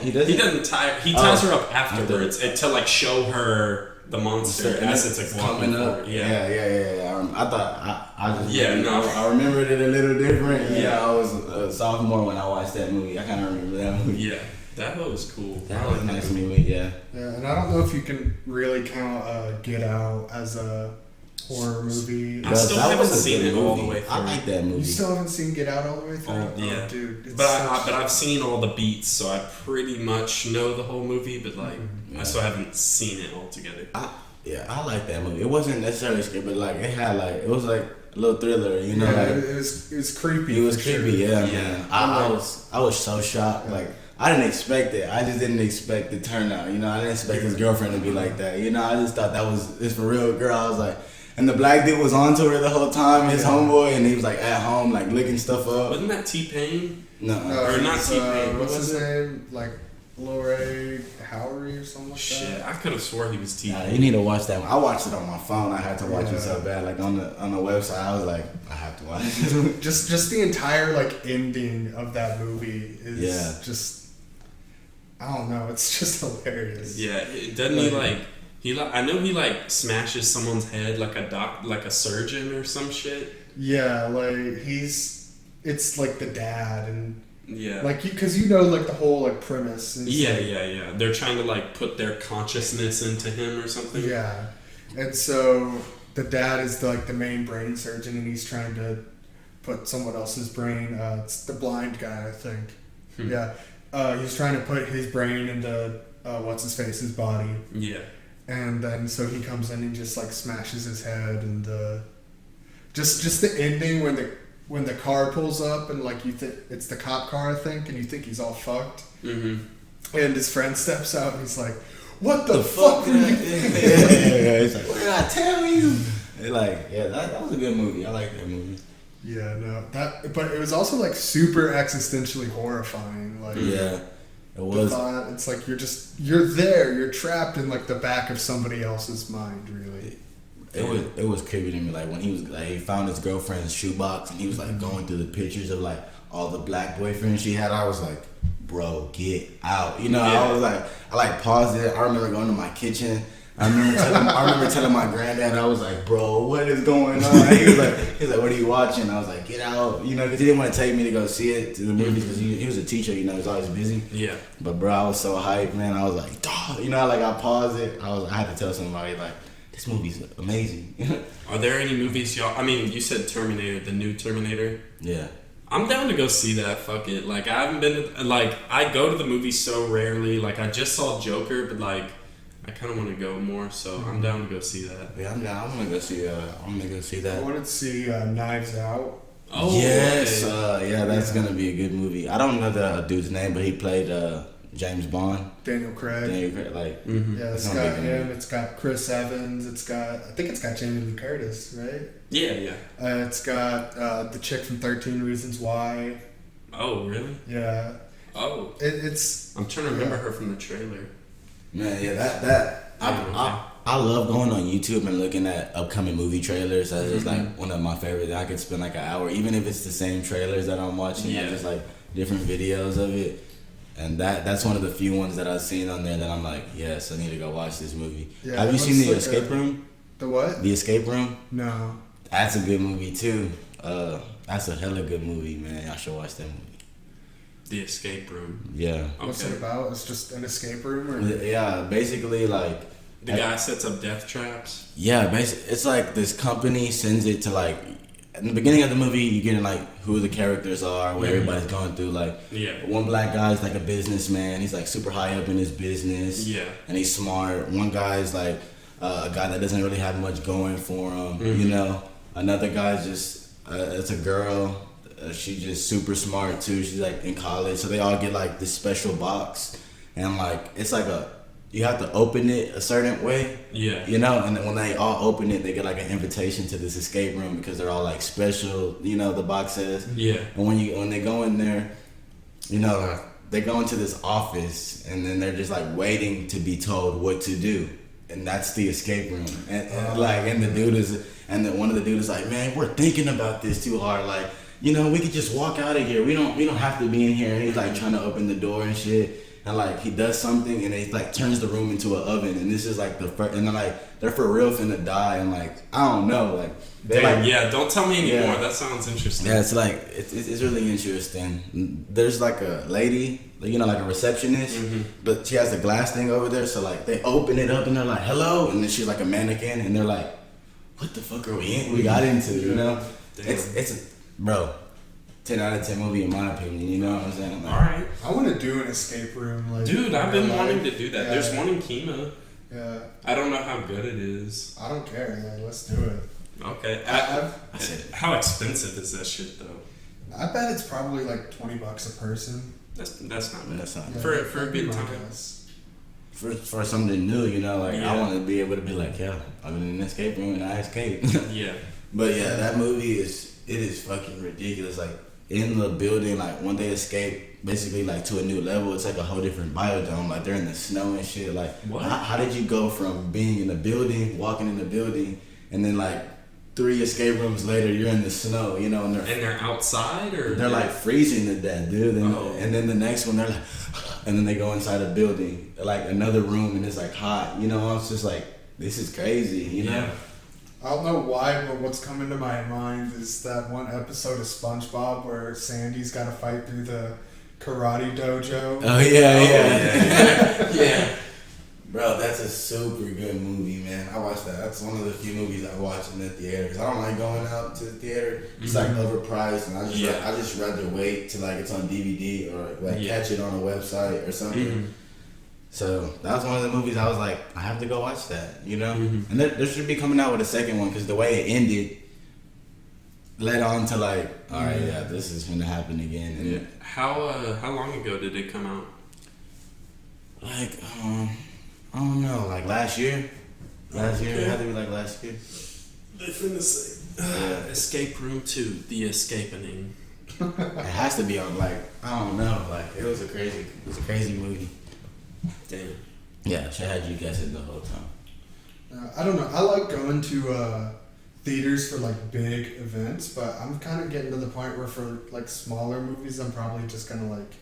He doesn't tie. He ties her up afterwards to like show her the monster as it's like coming up. Yeah. I remembered it a little different. Yeah, I was a sophomore when I watched that movie. I kind of remember that movie. Yeah, that was cool. That was a nice movie. Yeah. Yeah, and I don't know if you can really count Get Out as a horror movie. I still haven't seen it all the way through. I like that movie. You still haven't seen Get Out all the way through? Yeah. Oh, dude. But I've seen all the beats, so I pretty much know the whole movie, but like, I still haven't seen it all together. I like that movie. It wasn't necessarily scary, but like, it was like a little thriller, you know? Yeah, like, it was creepy. It was creepy, man. I was so shocked. Like, I didn't expect it. I just didn't expect the turnout, you know? I didn't expect his girlfriend to be like that, you know? I just thought it's for real girl. I was like... And the black dude was on to her the whole time, his homeboy, and he was like at home, like looking stuff up. Wasn't that T-Pain? No, or not T-Pain. What's his name? Like Lorray Howery or something like that? Shit, I could have swore he was T-Pain. You need to watch that one. I watched it on my phone. I had to watch it so bad. Like on the website, I was like, I have to watch it. just the entire like ending of that movie is just, I don't know. It's just hilarious. Yeah, doesn't I know he like smashes someone's head like a surgeon or some shit. Yeah, like it's like the dad and like because like the whole like premise. Yeah. They're trying to like put their consciousness into him or something. Yeah, and so the dad is like the main brain surgeon, and he's trying to put someone else's brain. It's the blind guy, I think. Yeah, he's trying to put his brain into what's his face's body. Yeah. And then so he comes in and just like smashes his head, and just the ending when the car pulls up and like you think it's the cop car, I think, and you think he's all fucked. Mm-hmm. And his friend steps out and he's like, "What the fuck are you?" He's like, "What did I tell you?" Like, that was a good movie. I like that movie. Yeah, no, but it was also like super existentially horrifying. Like, yeah. It was. It's like you're trapped in like the back of somebody else's mind, really. It was creepy to me. Like when he was like, he found his girlfriend's shoebox and he was like going through the pictures of like all the black boyfriends she had. I was like, bro, get out. You know, I was like, I like paused it. I remember going to my kitchen. I remember telling my granddad, I was like, bro, what is going on? He was like, what are you watching? I was like, get out, you know, because he didn't want to take me to go see it to the movies because he was a teacher, you know, he was always busy. Yeah. But bro, I was so hyped, man. I was like, dog, you know, like I paused it. I had to tell somebody like, this movie's amazing. Are there any movies y'all? I mean, you said Terminator, the new Terminator. Yeah. I'm down to go see that. Fuck it. Like I haven't been. Like I go to the movies so rarely. Like I just saw Joker, but like I kind of want to go more. So I'm down to go see that. Yeah, I'm down. I'm gonna go see. that. I wanted to see Knives Out. Oh yes. Okay. That's gonna be a good movie. I don't know the dude's name, but he played James Bond. Daniel Craig. Like. Mm-hmm. Yeah, it's got him. It's got Chris Evans. I think it's got Jamie Lee Curtis, right? Yeah. It's got the chick from 13 Reasons Why. Oh, really? Yeah. Oh. It's. I'm trying to remember her from the trailer. Man, yeah, I love going on YouTube and looking at upcoming movie trailers. That's just like one of my favorites. I could spend like an hour, even if it's the same trailers that I'm watching. Yeah. Just like different videos of it. And that's one of the few ones that I've seen on there that I'm like, yes, I need to go watch this movie. Yeah, have you seen The Escape Room? The what? The Escape Room? No. That's a good movie too. That's a hella good movie, man. Y'all should watch that movie. The Escape Room. Yeah. Okay. What's it about? It's just an escape room? Or? Yeah, basically like... The guy sets up death traps? Yeah, basically, it's like this company sends it to like... In the beginning of the movie, you get like who the characters are, what everybody's going through. Like, one black guy's like a businessman. He's like super high up in his business. Yeah. And he's smart. One guy's like a guy that doesn't really have much going for him. You know, another guy's just it's a girl. She's just super smart too. She's like in college, so they all get like this special box, and like it's like you have to open it a certain way. Yeah. You know, and then when they all open it, they get like an invitation to this escape room because they're all like special. You know, the box says. Yeah. And when they go in there, you know, they go into this office, and then they're just like waiting to be told what to do, and that's the escape room. And one of the dudes is like, man, we're thinking about this too hard, like. You know, we could just walk out of here. We don't have to be in here. And he's like trying to open the door and shit. And like he does something and he like turns the room into an oven. And this is like the first. And then like they're for real finna die. And like I don't know, like they like don't tell me anymore. That sounds interesting. Yeah, it's like it's really interesting. There's like a lady, you know, like a receptionist, but she has the glass thing over there. So like they open it up and they're like, hello, and then she's like a mannequin, and they're like, what the fuck are we got into? You know, it's Bro, 10 out of 10 movie in my opinion, you know what I'm saying? Like, alright. I want to do an escape room. Like, dude, I've been wanting to do that. Yeah. There's one in Kima. Yeah. I don't know how good it is. I don't care. Like, let's do it. Okay. How expensive is that shit, though? I bet it's probably like $20 a person. That's not bad. That's not bad. For a good time. For something new, you know, like I want to be able to be like, yeah, I'm in an escape room and I escaped. Yeah. But yeah, that movie is fucking ridiculous. Like in the building, like when they escape, basically like to a new level, it's like a whole different biodome. Like they're in the snow and shit. Like how did you go from being in a building, walking in the building, and then like 3 escape rooms later, you're in the snow, you know, and they're outside or they're like freezing to death, dude. And then the next one, they're like, and then they go inside a building, like another room, and it's like hot. You know, it's just like this is crazy, you know. Yeah. I don't know why, but what's coming to my mind is that one episode of SpongeBob where Sandy's got to fight through the karate dojo. Oh yeah. Yeah. Bro, that's a super good movie, man. I watched that. That's one of the few movies I watch in the theater because I don't like going out to the theater. It's like overpriced, and I just rather wait till like it's on DVD or like catch it on a website or something. So that was one of the movies I was like, I have to go watch that, you know. And there should be coming out with a second one because the way it ended led on to like, all right, this is gonna happen again. And how long ago did it come out? Like I don't know, like last year. Last year, it had to be like last year. They finna say Escape Room 2, The Escaping. It has to be on like I don't know, like it was a crazy movie. Damn. Yeah, she had you guess it the whole time. I don't know. I like going to theaters for like big events, but I'm kind of getting to the point where for like smaller movies, I'm probably just gonna like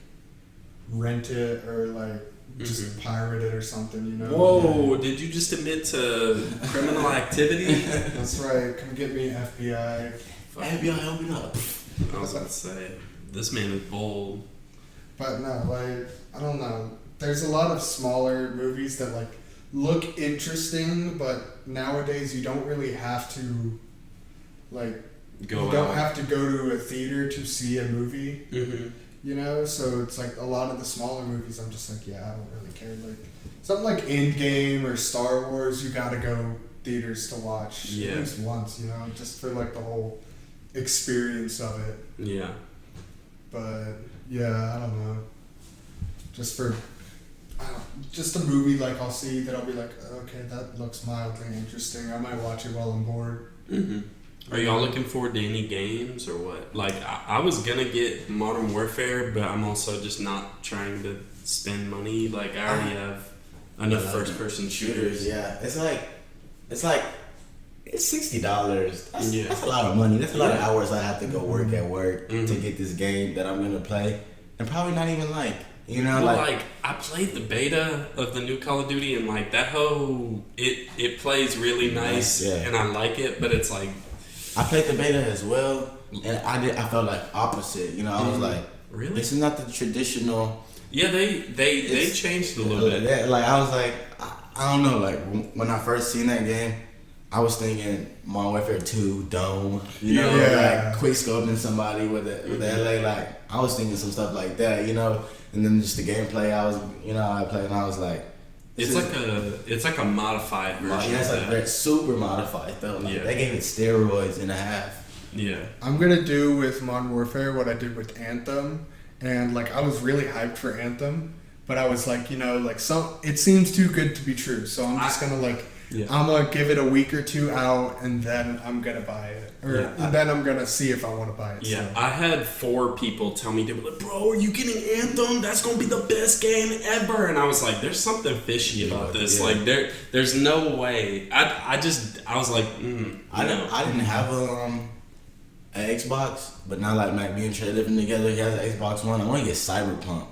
rent it or like just pirate it or something, you know. Whoa! Did you just admit to criminal activity? That's right. Come get me, FBI. FBI, help me up. I was about to say, this man is bold. But no, like I don't know. there's a lot of smaller movies that like look interesting, but nowadays you don't really have to like you don't have to go to a theater to see a movie. Mm-hmm. You know, so it's like a lot of the smaller movies I'm just like, yeah, I don't really care. Like something like Endgame or Star Wars, you gotta go theaters to watch at least once, you know, just for like the whole experience of it. Yeah. But yeah, I don't know. Just a movie like I'll see that I'll be like, okay, that looks mildly interesting. I might watch it while I'm bored. Mm-hmm. Are y'all looking forward to any games or what? Like, I was gonna get Modern Warfare, but I'm also just not trying to spend money. Like, I already have enough first-person shooters. Yeah, it's $60. That's a lot of money. That's a lot of hours I have to go work at work to get this game that I'm gonna play, and probably not even like. You know, like I played the beta of the new Call of Duty, and like that whole it plays really nice, and I like it, but it's like I played the beta as well, and I felt like opposite. You know, I was like, really, this is not the traditional. Yeah, they changed a little bit. Yeah, like I was like, I don't know, like when I first seen that game, I was thinking Modern Warfare 2 Dome, you know, like quick scoping somebody with the LA, like I was thinking some stuff like that, you know. And then just the gameplay, I played, and I was like, it's like a modified version. Yeah, it's like they're super modified though. Like, they gave it steroids and a half. Yeah. I'm gonna do with Modern Warfare what I did with Anthem, and like I was really hyped for Anthem, but I was like, you know, like it seems too good to be true, so I'm just gonna like. Yeah. I'm gonna give it a week or two out, and then I'm gonna buy it, then I'm gonna see if I want to buy it. Yeah, so. I had 4 people tell me, they were like, "Bro, are you getting Anthem? That's gonna be the best game ever." And I was like, "There's something fishy about this. Like, there's no way." I was like, I didn't have an Xbox, but now like me and Trey living together, he has an Xbox One. I want to get Cyberpunk.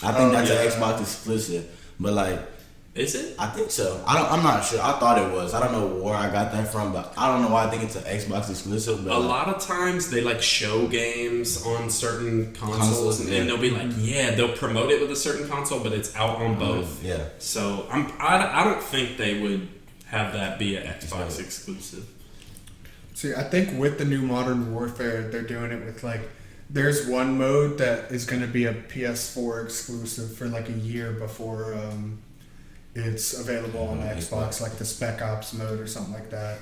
I think that's an Xbox exclusive, but like. Is it? I think so. I'm not sure. I thought it was. I don't know where I got that from, but I don't know why I think it's an Xbox exclusive. But a lot of times they like show games on certain consoles, and they'll be like, they'll promote it with a certain console, but it's out on both. Yeah. So I don't think they would have that be an Xbox exclusive. See, I think with the new Modern Warfare, they're doing it with like, there's one mode that is going to be a PS4 exclusive for like a year before. It's available on Xbox, like the Spec Ops mode or something like that.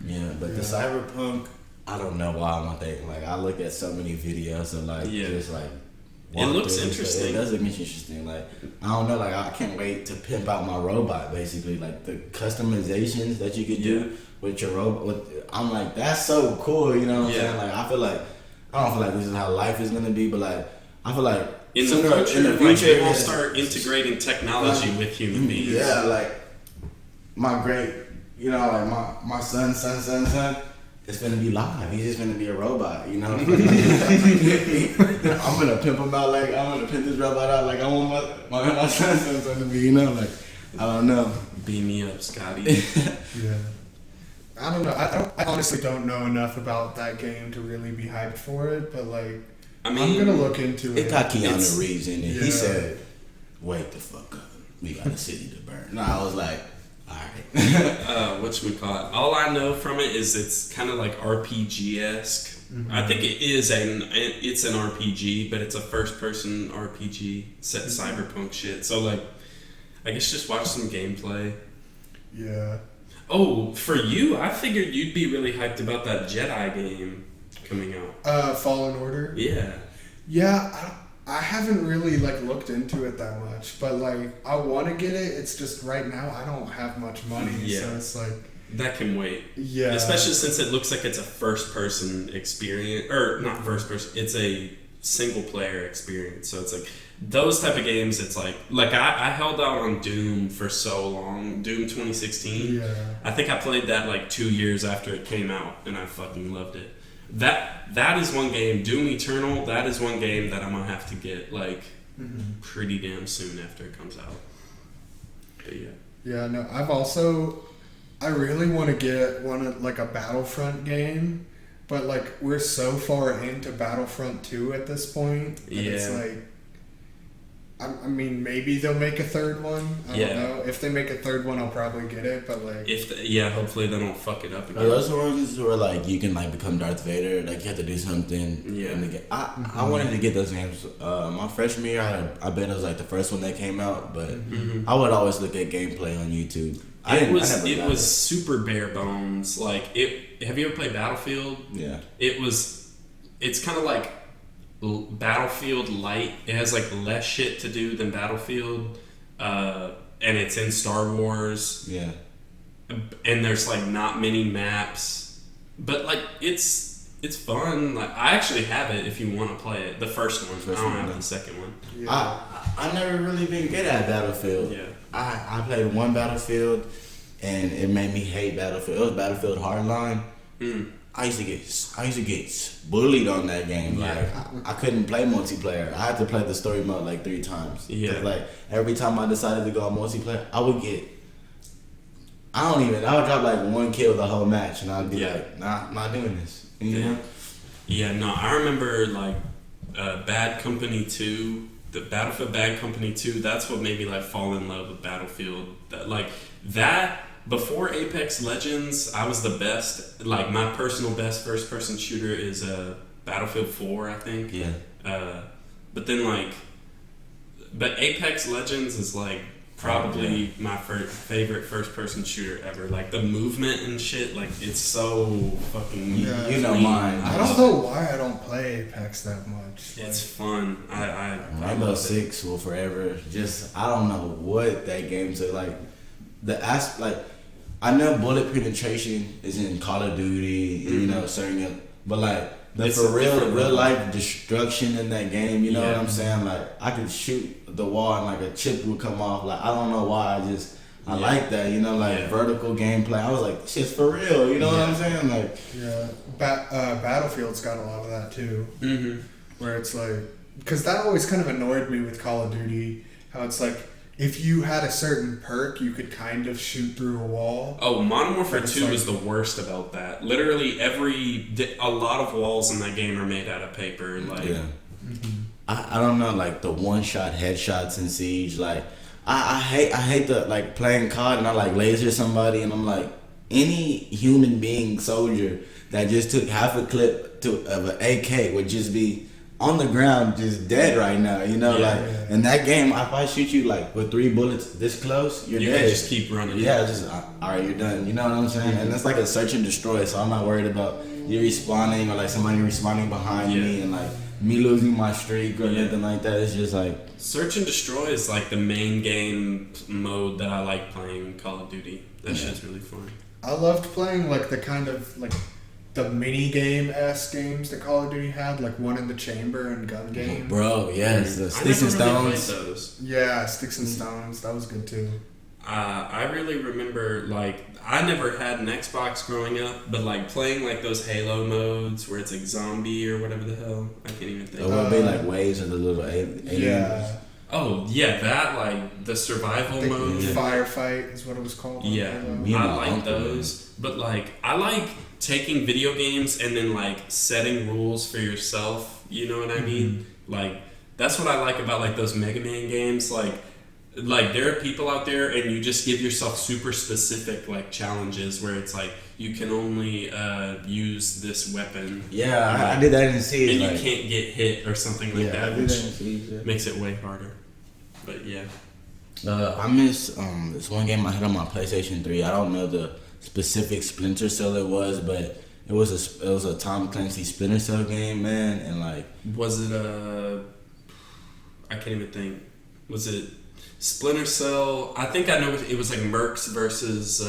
Yeah, but the Cyberpunk, I don't know why I'm thinking. Like, I look at so many videos and like just like. It looks interesting. It does look interesting. Like, I don't know. Like, I can't wait to pimp out my robot. Basically, like the customizations that you could do with your robot. I'm like, that's so cool. You know what I'm saying? Like, I don't feel like this is how life is gonna be, but like, I feel like. In the future, they will start integrating technology with human beings. Yeah, like my great, you know, like my son is gonna be live. He's just gonna be a robot, you know. I'm gonna pimp him out, like I'm gonna pimp this robot out, like I want my son's to be, you know, like I don't know. Beam me up, Scotty. Yeah. I don't know. I honestly don't know enough about that game to really be hyped for it, but like. I mean, I'm gonna look into it. It got Keanu Reeves in it. He said, "Wake the fuck up. We got a city to burn." And I was like, "All right." Whatchamacallit? All I know from it is it's kind of like RPG-esque. Mm-hmm. I think it's an RPG, but it's a first-person RPG set cyberpunk shit. So like, I guess just watch some gameplay. Yeah. Oh, for you, I figured you'd be really hyped about that Jedi game coming out. Fallen Order? Yeah, I haven't really like looked into it that much, but like I want to get it. It's just right now I don't have much money, so it's like that can wait. Yeah, especially since it looks like it's a first-person experience, or not first-person. It's a single-player experience, so it's like those type of games. It's like I held out on Doom for so long. Doom 2016. Yeah, I think I played that like 2 years after it came out, and I fucking loved it. That is one game, Doom Eternal, that is one game that I'm going to have to get, like, pretty damn soon after it comes out. But yeah. Yeah, no, I really want to get like a Battlefront game, but, like, we're so far into Battlefront 2 at this point, that it's like, I mean, maybe they'll make a third one. I don't know. If they make a third one, I'll probably get it. But like, hopefully they don't fuck it up again. Are those the ones where like you can like become Darth Vader? Like you have to do something. Yeah. In the game. I wanted to get those games. My freshman year, I bet it was like the first one that came out. But I would always look at gameplay on YouTube. It was super bare bones. Like it. Have you ever played Battlefield? Yeah. It's kind of like Battlefield Light. It has like less shit to do than Battlefield, and it's in Star Wars. Yeah. And there's like not many maps, but like it's fun. Like I actually have it if you want to play it. The first one. I don't have the second one. yeah. I never really been good at Battlefield. Yeah. I played one Battlefield, and it made me hate Battlefield. It was Battlefield Hardline. I used to get bullied on that game. Yeah. Like I couldn't play multiplayer. I had to play the story mode like 3 times. Yeah. Like every time I decided to go on multiplayer, I would drop like 1 kill the whole match, and I'd be like, nah, I'm not doing this. You know? Yeah, no, I remember like Bad Company 2, the Battlefield Bad Company 2, that's what made me like fall in love with Battlefield. That before Apex Legends, I was the best, like my personal best first person shooter is Battlefield 4, I think. Yeah. But then but Apex Legends is like probably my favorite first person shooter ever. Like the movement and shit, like it's so fucking you know mine. I don't know why I don't play Apex that much. It's fun. I Rainbow Six will forever. Just I don't know what that game took. Like I know bullet penetration is in Call of Duty, you know, certain, but like the for real life destruction in that game, you know what I'm saying? Like I could shoot the wall and like a chip would come off. Like I don't know why, I like that, you know, like vertical gameplay. I was like, this shit's for real, you know what I'm saying? Like Battlefield's got a lot of that too, where it's like, because that always kind of annoyed me with Call of Duty, how it's like, if you had a certain perk, you could kind of shoot through a wall. Oh, Modern Warfare 2 is the worst about that. Literally a lot of walls in that game are made out of paper. Like, I don't know, like the one-shot headshots in Siege. Like, I hate the like playing COD and I like laser somebody and I'm like, any human being soldier that just took half a clip of an AK would just be on the ground just dead right now, you know, in that game, if I shoot you like with 3 bullets this close, you're dead. You just keep running. Yeah, just alright, you're done. You know what I'm saying? And it's like a search and destroy, so I'm not worried about you respawning or like somebody respawning behind me and like me losing my streak or anything like that. It's just like search and destroy is like the main game mode that I like playing Call of Duty. That shit's really fun. I loved playing like the kind of like the mini game-esque games that Call of Duty had, like One in the Chamber and Gun Game. Bro, yes, the Sticks and Stones. Those. Yeah, Sticks and Stones. That was good too. I really remember, like, I never had an Xbox growing up, but like playing like those Halo modes where it's like zombie or whatever the hell. I can't even think. It would be like waves of the little aliens. Yeah. Oh yeah, that like the survival mode. Firefight is what it was called. Yeah, I like those, but like I like taking video games and then like setting rules for yourself. You know what I mean? Like that's what I like about like those Mega Man games. Like there are people out there and you just give yourself super specific like challenges where it's like you can only use this weapon. Yeah, I did that in Siege. And you can't get hit or something like that, which makes it way harder. But yeah. I miss this one game I had on my PlayStation 3. I don't know the specific Splinter Cell it was, but it was a Tom Clancy Splinter Cell game, man, and like was it I can't even think. Was it Splinter Cell? I think I know it was like Mercs versus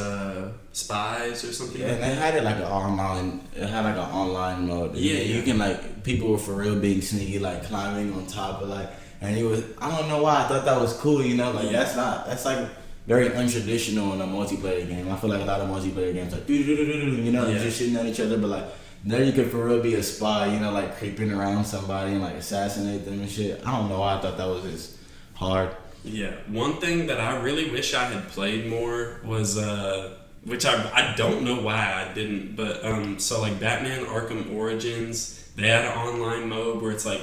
Spies or something. Yeah, and they had it like an online. It had like an online mode. Yeah, you can like people were for real being sneaky, like climbing on top of like. And it was, I don't know why I thought that was cool, you know, like that's like very untraditional in a multiplayer game. I feel like a lot of multiplayer games like, you know, just shooting at each other, but like there you could for real be a spy, you know, like creeping around somebody and like assassinate them and shit. I don't know why I thought that was as hard. Yeah, one thing that I really wish I had played more was, which I don't know why I didn't, but so like Batman Arkham Origins, they had an online mode where it's like,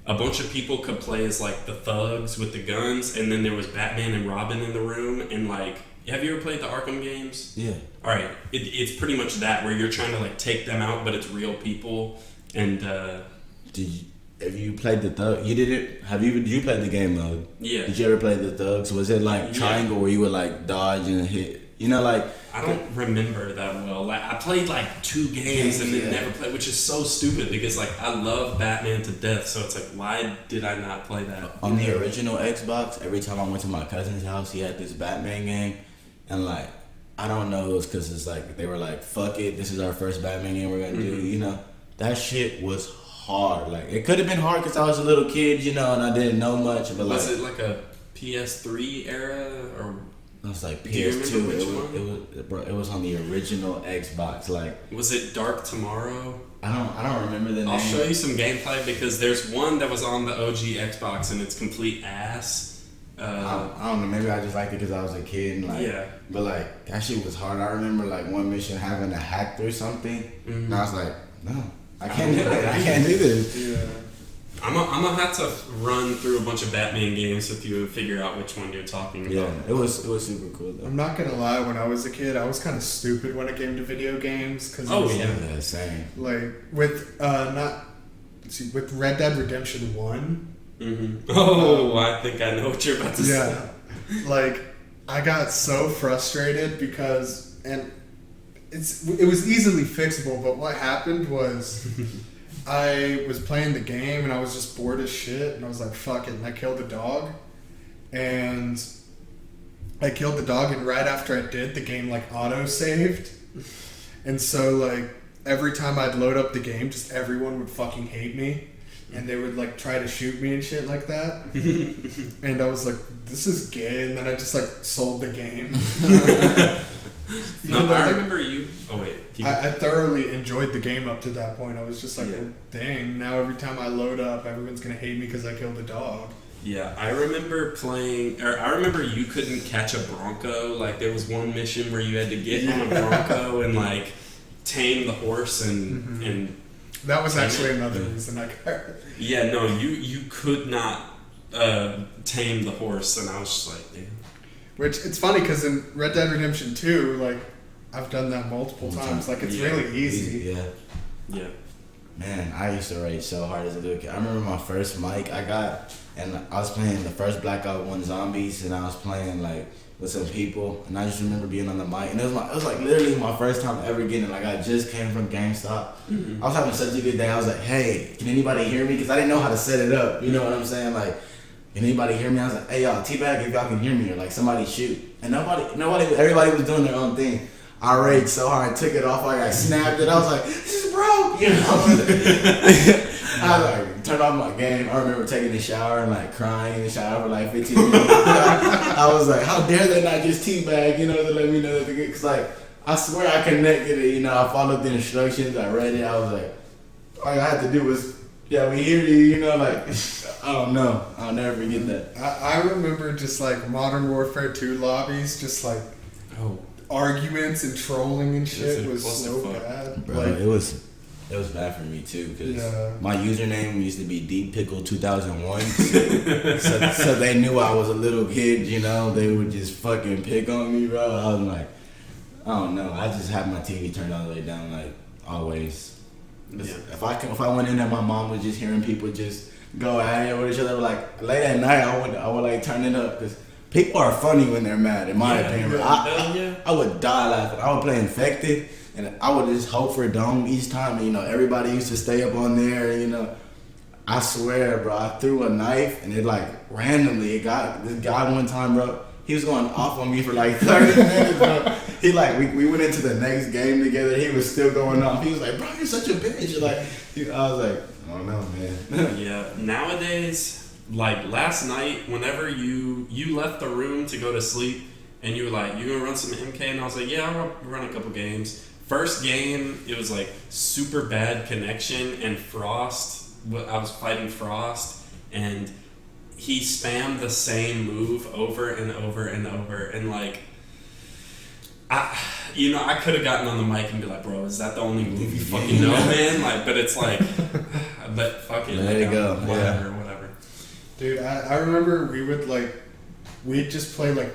a bunch of people could play as like the thugs with the guns, and then there was Batman and Robin in the room, and like, have you ever played the Arkham games? Yeah. All right, it's pretty much that where you're trying to like take them out, but it's real people. And have you played the thug? You did it. Did you play the game mode? Yeah. Did you ever play the thugs? Was it like triangle where you would like dodge and hit? You know, like I don't remember that well. Like I played like 2 games and then never played, which is so stupid because like I love Batman to death. So it's like, why did I not play that? On the original Xbox, every time I went to my cousin's house, he had this Batman game, and like I don't know, it was because it's like they were like, "Fuck it, this is our first Batman game we're gonna do." You know, that shit was hard. Like it could have been hard because I was a little kid, you know, and I didn't know much. But was it like a PS3 era or? It was like PS2. It was on the original Xbox. Like, was it Dark Tomorrow? I don't remember the name. I'll show you some gameplay because there's one that was on the OG Xbox and it's complete ass. I don't know. Maybe I just liked it because I was a kid. And like, yeah. But like that shit was hard. I remember like one mission having to hack through something, and I was like, no, I can't do that. I can't do this. Yeah. I'm gonna have to run through a bunch of Batman games with you and figure out which one you're talking about. Yeah, it was super cool though. I'm not gonna lie, when I was a kid, I was kind of stupid when it came to video games. Cause same. Like with with Red Dead Redemption 1. Mm-hmm. Oh, I think I know what you're about to say. Yeah, like I got so frustrated because it was easily fixable, but what happened was. I was playing the game and I was just bored as shit and I was like, fuck it, and I killed the dog. And I killed the dog, and right after I did, the game like auto-saved. And so like every time I'd load up the game, just everyone would fucking hate me. And they would like try to shoot me and shit like that. And I was like, this is gay, and then I just like sold the game. No, I remember you. Oh wait, I thoroughly enjoyed the game up to that point. I was just like, well, dang! Now every time I load up, everyone's gonna hate me because I killed a dog. Yeah, I remember playing, or I remember you couldn't catch a bronco. Like there was one mission where you had to get on a bronco and like tame the horse and that was actually another reason I got. Yeah, no, you could not tame the horse, and I was just like, damn. Which, it's funny because in Red Dead Redemption 2, like, I've done that multiple times. Like, it's really easy. Yeah. Man, I used to rage so hard as a little kid. I remember my first mic I got, and I was playing the first Black Ops 1 Zombies, and I was playing, like, with some people, and I just remember being on the mic, and it was like literally my first time ever getting it. Like, I just came from GameStop. I was having such a good day. I was like, hey, can anybody hear me? Because I didn't know how to set it up. You know what I'm saying? Like, can anybody hear me? I was like, hey, y'all, teabag if y'all can hear me, or like somebody shoot. And everybody was doing their own thing. I raged so hard, I took it off, like I snapped it. I was like, this is broke, you know. I like turned off my game. I remember taking a shower and like crying in the shower for like 15 minutes. I was like, how dare they not just teabag, you know, to let me know that they're good. Cause like, I swear I connected it, you know, I followed the instructions, I read it, I was like, all I had to do was, yeah, we hear you, you know, like, I don't know. I'll never forget that. I remember just like Modern Warfare 2 lobbies, just like arguments and trolling and shit was so bad. Bro, like, it was bad for me too, because my username used to be DeepPickle2001. so they knew I was a little kid, you know. They would just fucking pick on me, bro. I was like, I don't know. I just had my TV turned all the way down, like, always. Yeah. If I went in there, my mom was just hearing people just go at it with each other. Like late at night, I would like turn it up because people are funny when they're mad. In my opinion, I would die laughing. I would play Infected, and I would just hope for a dome each time. And, you know, everybody used to stay up on there. And, you know, I swear, bro, I threw a knife, and it like randomly this guy one time, bro. He was going off on me for like 30 minutes, bro. He like, we went into the next game together. He was still going off. He was like, bro, you're such a bitch. Like, I was like, I don't know, man. Yeah. Nowadays, like last night, whenever you left the room to go to sleep and you were like, you gonna run some MK? And I was like, yeah, I'll run a couple games. First game, it was like super bad connection and Frost. I was fighting Frost and he spammed the same move over and over and over, and like, I could have gotten on the mic and be like, bro, is that the only move you fucking know, man? Like, but it's like, but fuck it. Let it go. Whatever. Dude, I remember we'd just play like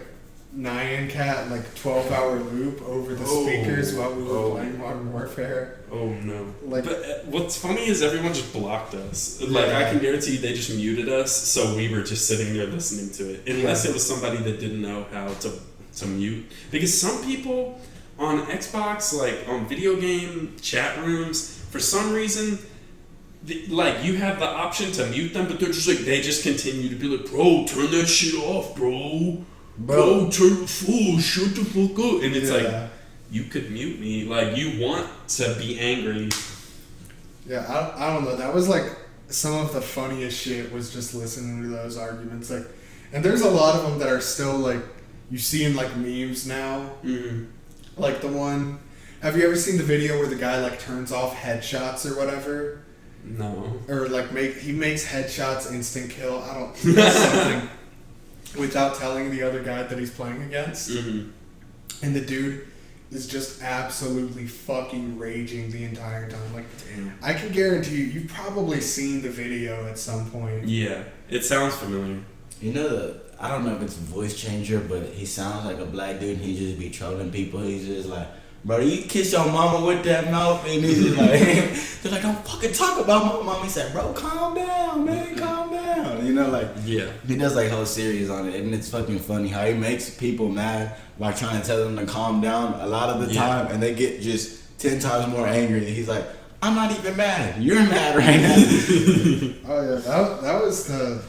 Nyan Cat, like 12-hour loop over the speakers while we were playing Modern Warfare. Oh no! Like, but what's funny is everyone just blocked us. Like I can guarantee you, they just muted us, so we were just sitting there listening to it. Unless it was somebody that didn't know how to mute, because some people on Xbox, like on video game chat rooms, for some reason. Like, you have the option to mute them, but they're just like, they just continue to be like, bro, turn that shit off, bro. Bro, turn the fool, shut the fuck up. And it's like, you could mute me. Like, you want to be angry. Yeah, I don't know. That was like, some of the funniest shit was just listening to those arguments. Like, and there's a lot of them that are still like, you see in like memes now. Mm-hmm. Like the one, have you ever seen the video where the guy like turns off headshots or whatever? No. Or like he makes headshots instant kill. I don't something without telling the other guy that he's playing against. Mm-hmm. And the dude is just absolutely fucking raging the entire time. Like, damn. I can guarantee you've probably seen the video at some point. Yeah, it sounds familiar. You know, I don't know if it's a voice changer, but he sounds like a black dude and he just be trolling people. He's just like, bro, you kiss your mama with that mouth, and he's just like, they're like, don't fucking talk about my mama. He said, bro, calm down, man, calm down. You know, like, yeah, he does like whole series on it, and it's fucking funny how he makes people mad by trying to tell them to calm down a lot of the time, and they get just 10 times more angry. He's like, I'm not even mad. You're mad right now. Oh yeah, that was the.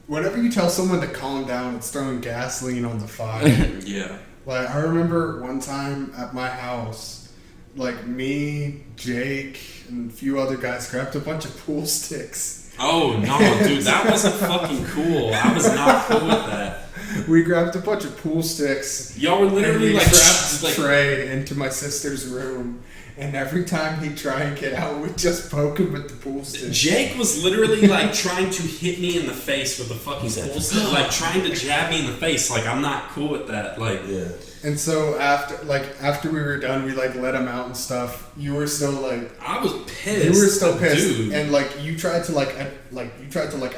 Whenever you tell someone to calm down, it's throwing gasoline on the fire. Yeah. Like, I remember one time at my house, like, me, Jake, and a few other guys grabbed a bunch of pool sticks. Oh, no, dude, that wasn't fucking cool. I was not cool with that. We grabbed a bunch of pool sticks. Y'all were literally, like, trapped like Trey into my sister's room. And every time he'd try and get out, we'd just poke him with the pool stick. Jake was literally, like, trying to hit me in the face with the fucking pool stick. Like, trying to jab me in the face. Like, I'm not cool with that. Like, yeah. And so after we were done, we like let him out and stuff. You were still like, I was pissed. You were still pissed, dude. And like you tried to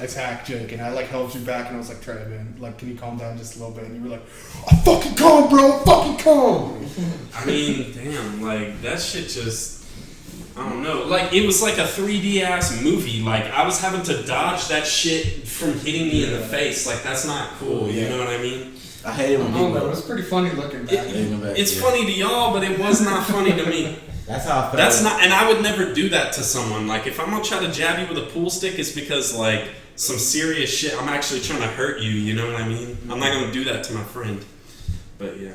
attack Jake, and I like held you back, and I was like, Trey, man, like, can you calm down just a little bit? And you were like, I'm fucking calm, bro, I'm fucking calm. I mean, damn, like that shit just. I don't know. Like, it was like a 3D ass movie. Like, I was having to dodge that shit from hitting me in the face. Like, that's not cool. You know what I mean? I hate it when people. It was pretty funny looking back. It's funny to y'all, but it was not funny to me. That's how I felt. That's not, and I would never do that to someone. Like, if I'm gonna try to jab you with a pool stick, it's because like some serious shit. I'm actually trying to hurt you. You know what I mean? I'm not gonna do that to my friend. But yeah,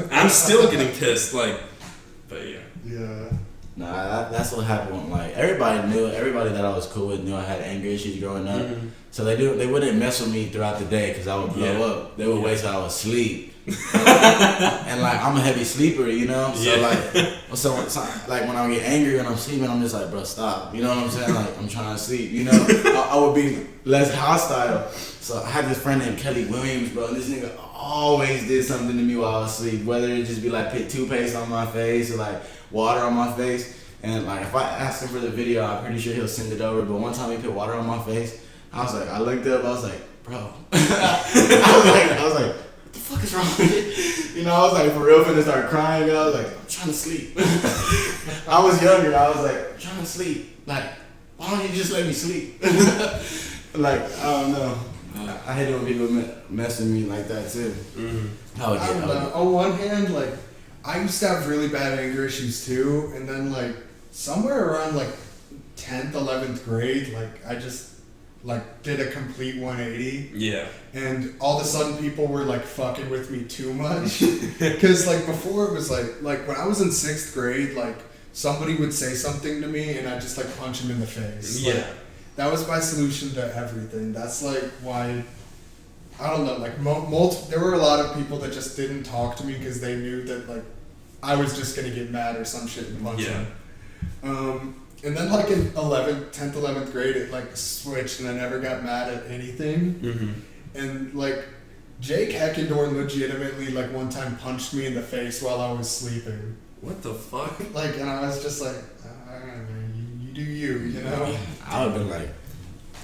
I'm still getting pissed. Like, but yeah. Yeah. Nah, that's what happened. When, like, everybody that I was cool with knew I had anger issues growing up. Mm-hmm. So they wouldn't mess with me throughout the day because I would blow up. They would wait till I was asleep. And like, I'm a heavy sleeper, you know. So like when I get angry when I'm sleeping, I'm just like, bro, stop. You know what I'm saying? Like, I'm trying to sleep. You know, I would be less hostile. So I had this friend named Kelly Williams, bro, and this nigga always did something to me while I was asleep. Whether it just be like put toothpaste on my face or like water on my face. And like, if I ask him for the video, I'm pretty sure he'll send it over. But one time he put water on my face, I looked up, I was like, bro. I was like, what the fuck is wrong with you? You know, I was like, for real, finna start crying. I was like, I'm trying to sleep. I was younger. I was like, I'm trying to sleep. Like, why don't you just let me sleep? Like, I don't know. I hate it when people mess with me like that too. Mm-hmm. I don't know. On one hand, like, I used to have really bad anger issues too, and then like somewhere around like 10th, 11th grade, like I just like did a complete 180. Yeah. And all of a sudden people were like fucking with me too much. Because like before it was like when I was in 6th grade, like somebody would say something to me and I'd just like punch him in the face. Yeah. Like, that was my solution to everything. That's like why, I don't know, like there were a lot of people that just didn't talk to me because they knew that like I was just going to get mad or some shit and punch them. And then like in 10th, 11th grade, it like switched and I never got mad at anything. Mm-hmm. And like Jake Heckendorn legitimately like one time punched me in the face while I was sleeping. What the fuck? Like, and I was just like, all right, man, you do you, you know? I would have been like,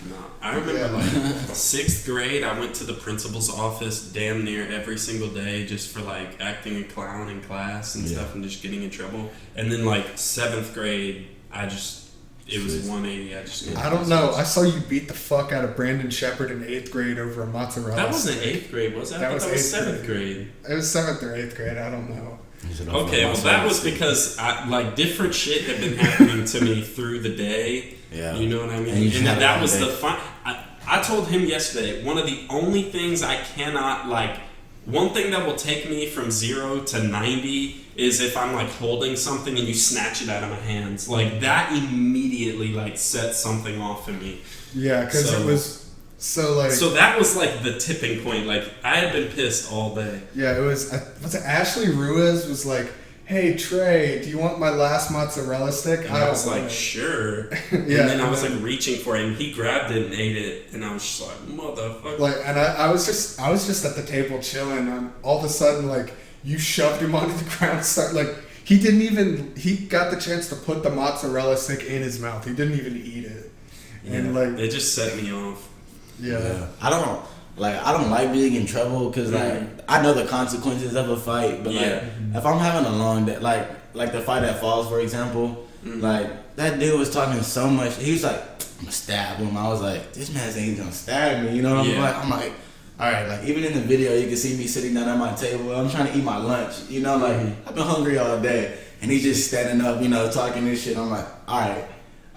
No, I remember like 6th grade, I went to the principal's office damn near every single day just for like acting a clown in class and stuff and just getting in trouble. And then like 7th grade, it was 180. I don't know. I saw you beat the fuck out of Brandon Shepard in 8th grade over a mozzarella. That wasn't 8th grade, was it? That was 7th grade. It was 7th or 8th grade. I don't know. Okay, well that was because different shit had been happening to me through the day. Yeah. You know what I mean? And that was the fun. I told him yesterday, one of the only things I cannot, one thing that will take me from 0 to 90 is if I'm like holding something and you snatch it out of my hands. Like that immediately sets something off in me. Yeah, because it was so that was like the tipping point. Like I had been pissed all day. Yeah, it was Ashley Ruiz was like, "Hey Trey, do you want my last mozzarella stick?" And I was like, "Sure." And then I was like reaching for it, and he grabbed it and ate it, and I was just like, "Motherfucker!" And I was just at the table chilling, and all of a sudden you shoved him onto the ground. He got the chance to put the mozzarella stick in his mouth. He didn't even eat it, and it just set me off. Yeah. I don't like being in trouble because I know the consequences of a fight, but if I'm having a long day, like the fight at Falls, for example, that dude was talking so much. He was like, "I'm gonna stab him." I was like, "This man saying he's gonna stab me," you know? I'm like, all right, even in the video, you can see me sitting down at my table. I'm trying to eat my lunch, you know, I've been hungry all day, and he's just standing up, talking this shit. I'm like, all right,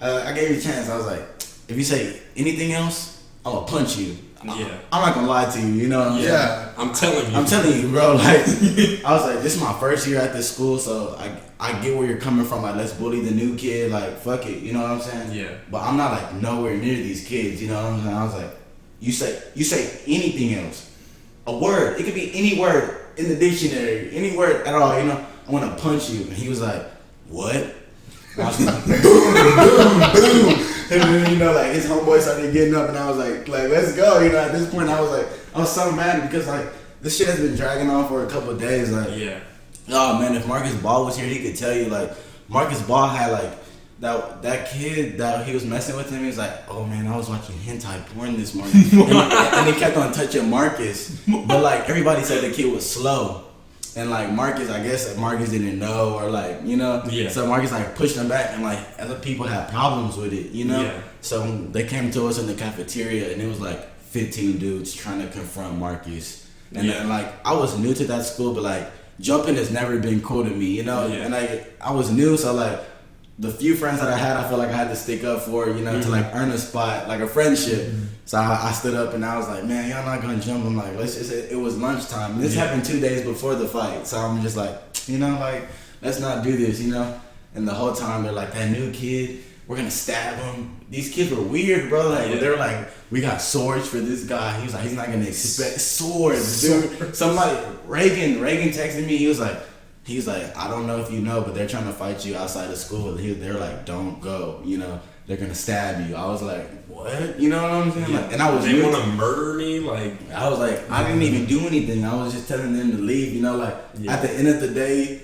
I gave you a chance. I was like, if you say anything else, I'm gonna punch you. Yeah. I'm not gonna lie to you, you know what I'm saying? Yeah, I'm telling you, bro. I was like, this is my first year at this school, so I get where you're coming from. Let's bully the new kid. Fuck it, you know what I'm saying? Yeah. But I'm not nowhere near these kids, you know what I'm saying? I was like, you say anything else, a word. It could be any word in the dictionary, any word at all. I'm gonna punch you. And he was like, what? And I was like, boom, boom, boom. And then, his homeboy started getting up, and I was like, let's go. At this point, I was so mad because, this shit has been dragging on for a couple of days. Oh, man, if Marcus Ball was here, he could tell you, Marcus Ball had, that kid that he was messing with him, he was like, oh, man, I was watching hentai porn this morning. and he kept on touching Marcus. But, everybody said the kid was slow. And Marcus, I guess Marcus didn't know or so Marcus pushed him back and other people had problems with it, So they came to us in the cafeteria and it was 15 dudes trying to confront Marcus. And then I was new to that school, but jumping has never been cool to me, And I was new, so the few friends that I had, I felt like I had to stick up for, to earn a spot, a friendship. Mm-hmm. So I stood up and I was like, man, y'all not gonna jump. I'm like, it was lunchtime. And this happened 2 days before the fight. So I'm just let's not do this, And the whole time they're like, that new kid, we're gonna stab him. These kids were weird, bro. They were like, we got swords for this guy. He was like, he's not gonna expect swords, dude. Somebody, Reagan texted me. He was like, I don't know if you know, but they're trying to fight you outside of school. They're like, don't go, they're gonna stab you. I was like, what? You know what I'm saying? And I was. They want to murder me? I was like, I didn't even do anything. I was just telling them to leave. At the end of the day,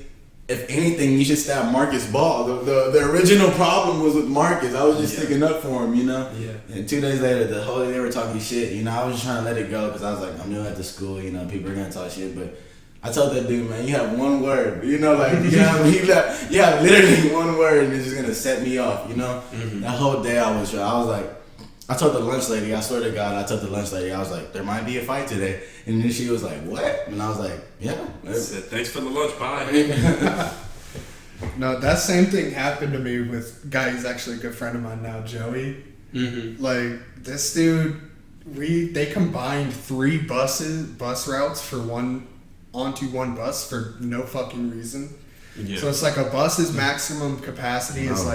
if anything, you should stab Marcus Ball. The original problem was with Marcus. I was just sticking up for him, Yeah. And 2 days later, the whole day they were talking shit. I was just trying to let it go because I was like, I'm new at the school. People are gonna talk shit, but. I told that dude, man, you have one word, you have literally one word and it's just gonna set me off, Mm-hmm. That whole day I was like, I told the lunch lady, I swear to God, I told the lunch lady, I was like, there might be a fight today. And then she was like, what? And I was like, yeah. Said, thanks for the lunch, bye. No, that same thing happened to me with a guy who's actually a good friend of mine now, Joey. Mm-hmm. This dude, they combined 3 bus routes for onto one bus for no fucking reason. Yeah. So it's a bus's maximum capacity is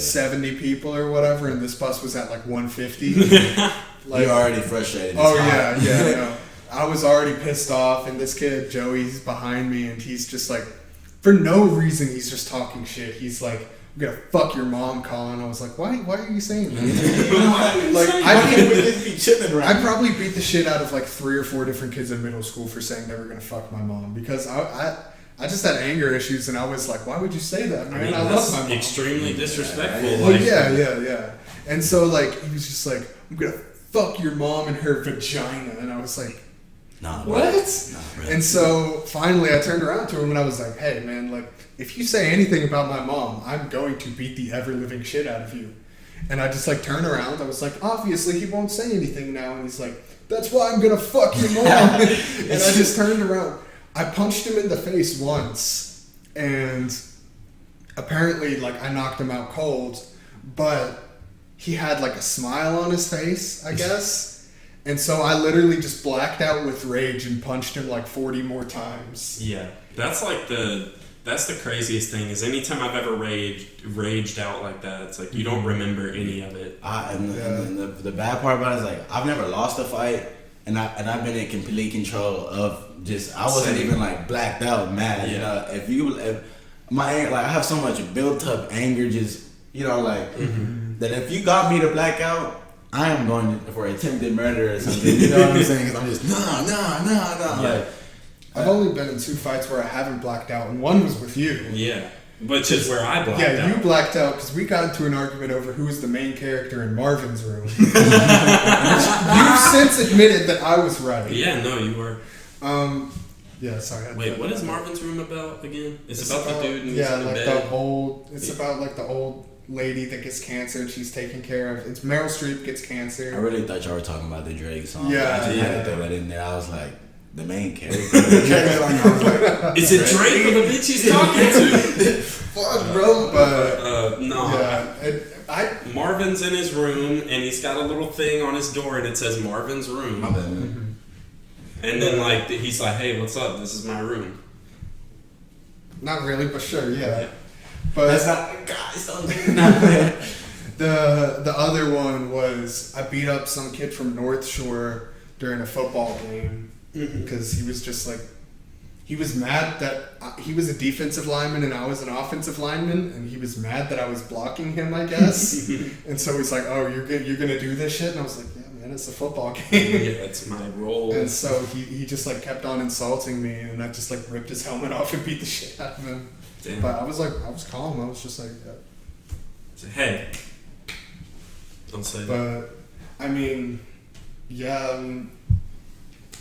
70 people or whatever, and this bus was at 150. You're already frustrated. Oh yeah. I was already pissed off, and this kid Joey's behind me, and he's just for no reason he's just talking shit. He's like, I'm gonna fuck your mom, Collin. I was like, why are you saying that? I probably beat the shit out of 3 or 4 different kids in middle school for saying they were gonna fuck my mom because I just had anger issues and I was like, why would you say that, man? I love my mom. Extremely disrespectful. Yeah. And so, like, he was just like, I'm gonna fuck your mom in her vagina. And I was like, Nah, what? Nah, And so finally I turned around to him and I was like, hey man, like, if you say anything about my mom, I'm going to beat the ever living shit out of you. And I just like turned around. I was like, obviously he won't say anything now. And he's like, that's why I'm gonna fuck your mom. And I just turned around. I punched him in the face once, and apparently, like, I knocked him out cold, but he had like a smile on his face, I guess. And so I literally just blacked out with rage and punched him like 40 more times. Yeah, that's the craziest thing is anytime I've ever raged out like that, it's like you don't remember any of it. And the bad part about it is like I've never lost a fight, and I've been in complete control of I wasn't even like blacked out mad. Yeah. You know, if my like I have so much built up anger, just that if you got me to black out, I am going for attempted murder or something. You know what I'm saying? Because I'm just nah. Yeah. Like, I've only been in 2 fights where I haven't blacked out, and one was with you. Yeah, which is where I blacked out. Yeah, you blacked out because we got into an argument over who was the main character in Marvin's room. You've since admitted that I was right. Yeah, no, you were. Yeah, sorry. Wait, what is Marvin's room about again? It's about the dude in the like bed. the old. It's about like the old lady that gets cancer and she's taken care of. It's Meryl Streep gets cancer. I really thought y'all were talking about the Drake song. Yeah, I just had to throw that in there. I was like, the main character. I was like, is it Drake or the bitch he's talking to? Fuck, bro. But no. Yeah, Marvin's in his room and he's got a little thing on his door and it says Marvin's room. my bad, man. And then like he's like, hey, what's up? This is my room. not really, but sure, yeah. But That's not guys. Don't do that. the other one was I beat up some kid from North Shore during a football game because he was just like he was mad that he was a defensive lineman and I was an offensive lineman, and he was mad that I was blocking him, I guess. And so he's like, "Oh, you're gonna do this shit?" And I was like, "Yeah, man, it's a football game." Yeah, it's my role. And so he just like kept on insulting me, and I just like ripped his helmet off and beat the shit out of him. Damn. But I was calm. I was just like, yeah. So, hey, don't say that. But I mean, yeah.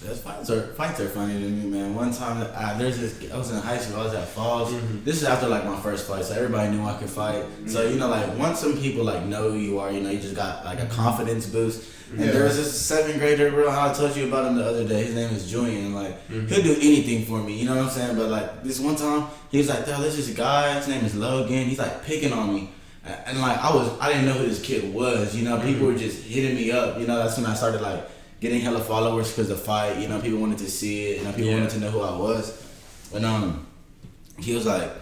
Those fights are funny to me, man. One time, I was in high school. I was at Falls. This is after like my first fight, so everybody knew I could fight. So like once some people like know who you are, you just got like a confidence boost. And there was this 7th grader, bro. I told you about him the other day. His name is Julian. Like he'll do anything for me. You know what I'm saying? But like this one time, he was like, "Yo, there's this guy. His name is Logan. He's like picking on me." And like I didn't know who this kid was. People were just hitting me up. That's when I started like getting hella followers because the fight, people wanted to see it, people wanted to know who I was. But he was like,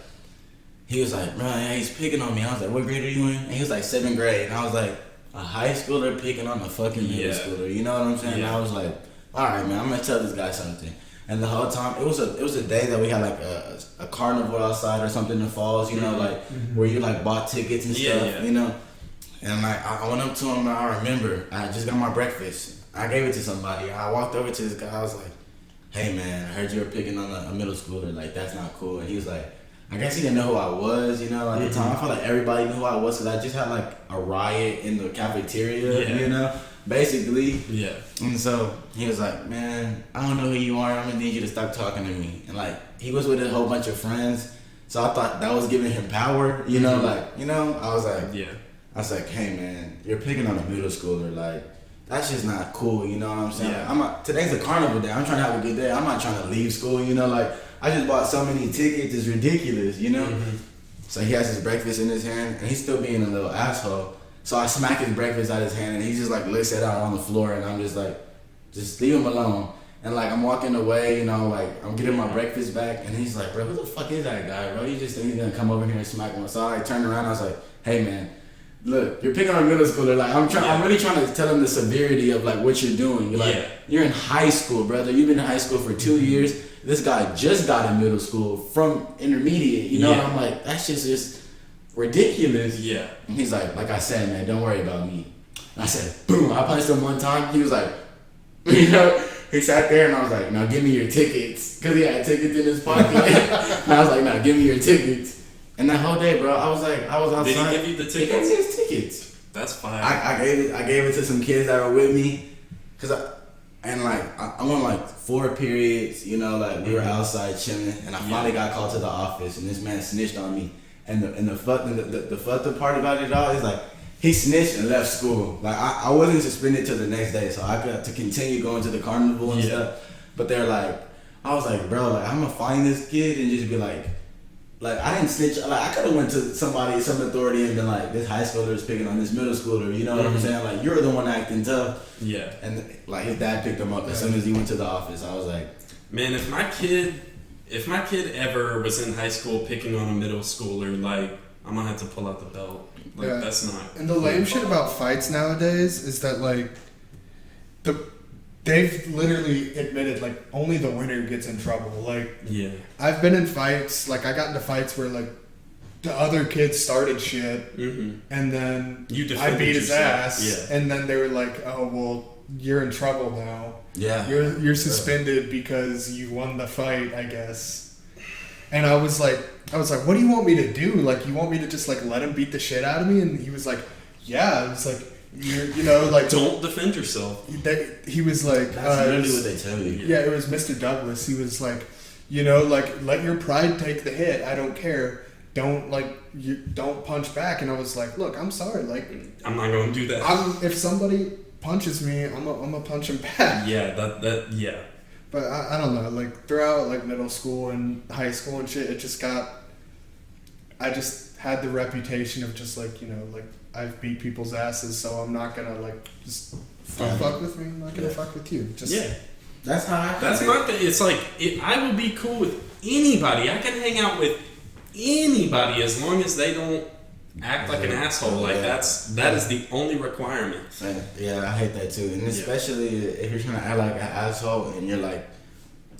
bro, yeah, he's picking on me. I was like, what grade are you in? And he was like 7th grade. And I was like, a high schooler picking on a fucking middle schooler. You know what I'm saying? Yeah. And I was like, all right, man, I'm gonna tell this guy something. And the whole time, it was a day that we had like a carnival outside or something in the Falls, where you like bought tickets and stuff, And like I went up to him and I remember I just got my breakfast. I gave it to somebody. I walked over to this guy. I was like, "Hey man, I heard you were picking on a middle schooler. Like that's not cool." And he was like, "I guess he didn't know who I was." At the time, I felt like everybody knew who I was because I just had like a riot in the cafeteria. Basically. Yeah. And so he was like, "Man, I don't know who you are. I'm gonna need you to stop talking to me." And like he was with a whole bunch of friends, so I thought that was giving him power. I was like, "Hey man, you're picking on a middle schooler. Like that's just not cool." You know what I'm saying? Yeah. Today's a carnival day. I'm trying to have a good day. I'm not trying to leave school. Like I just bought so many tickets. It's ridiculous. So he has his breakfast in his hand, and he's still being a little asshole. So I smack his breakfast out of his hand, and he just like licks it out on the floor, and I'm just like, just leave him alone. And like I'm walking away, like I'm getting my breakfast back, and he's like, "Bro, who the fuck is that guy, bro? You just think he's gonna come over here and smack him?" So I turned around, I was like, "Hey man, look, you're picking on a middle schooler. Like I'm really trying to tell him the severity of like what you're doing. You're in high school, brother. You've been in high school for 2 years. This guy just got in middle school from intermediate. And I'm like, that's just ridiculous." Yeah. And he's like I said, man, don't worry about me. And I said, boom. I punched him one time. He was like, he sat there, and I was like, now give me your tickets, because he had tickets in his pocket. And I was like, now give me your tickets. And that whole day, bro, I was outside. Did he give you the tickets? He gave me his tickets. That's fire. I gave it to some kids that were with me, I went like 4 periods, you know, like we were outside chilling, and I finally got called to the office, and this man snitched on me. And the fucked up part about it all is like he snitched and left school. Like I wasn't suspended till the next day, so I got to continue going to the carnival and stuff. But they're like, I was like, bro, like I'm gonna find this kid and just be like I didn't snitch. Like I could have went to some authority and been like, this high schooler is picking on this middle schooler. You know what I'm saying? Like you're the one acting tough. Yeah. And like his dad picked him up as soon as he went to the office. I was like, man, if my kid ever was in high school picking on a middle schooler, like I'm gonna have to pull out the belt. Like that's not. And the lame shit about fights nowadays is that like they've literally admitted like only the winner gets in trouble. Like I've been in fights, like I got into fights where like the other kid started shit and then I beat his ass and then they were like, oh well, you're in trouble now. Yeah. You're suspended because you won the fight, I guess. And I was like, what do you want me to do? Like, you want me to just like let him beat the shit out of me? And he was like, yeah. It was like, you know, like don't defend yourself. He was like, that's literally what they tell you. Yeah, it was Mr. Douglas. He was like, you know, like let your pride take the hit. I don't care. Don't punch back. And I was like, look, I'm sorry. Like, I'm not going to do that. If somebody punches me, I'm gonna punch him back. Yeah. But I don't know. Like throughout like middle school and high school and shit, I just had the reputation of just like, you know, like I've beat people's asses, so I'm not gonna like just fuck with me. I'm not gonna fuck with you. That's how. That's my thing. It's like I will be cool with anybody. I can hang out with anybody as long as they don't act like an asshole. Like that is the only requirement. Yeah, I hate that too. And especially if you're trying to act like an asshole and you're like,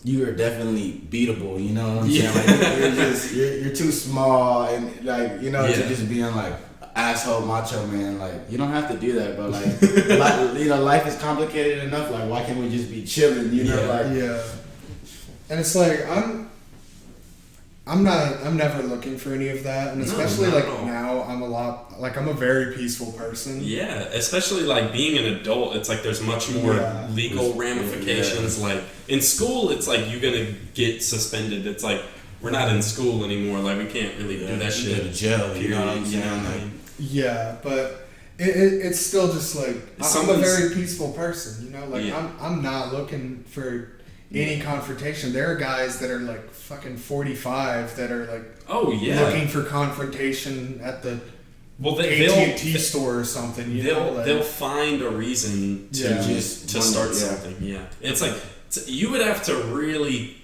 you are definitely beatable, you know what I'm saying? Like you're too small and like, you know, to just being like asshole macho man. Like you don't have to do that, but like you know, life is complicated enough. Like why can't we just be chilling, you know? And it's like I'm never looking for any of that, and especially like now I'm a very peaceful person. Yeah, especially like being an adult, it's like there's much more legal ramifications. Like in school, it's like you're gonna get suspended. It's like we're not in school anymore. Like we can't really do that shit. Go to jail, you know what I'm saying? Yeah, but it's still just like I'm a very peaceful person. You know, like I'm not looking for any confrontation. There are guys that are like fucking 45 that are like looking for confrontation at the AT&T store or something. They'll find a reason to start something. Yeah, it's like you would have to really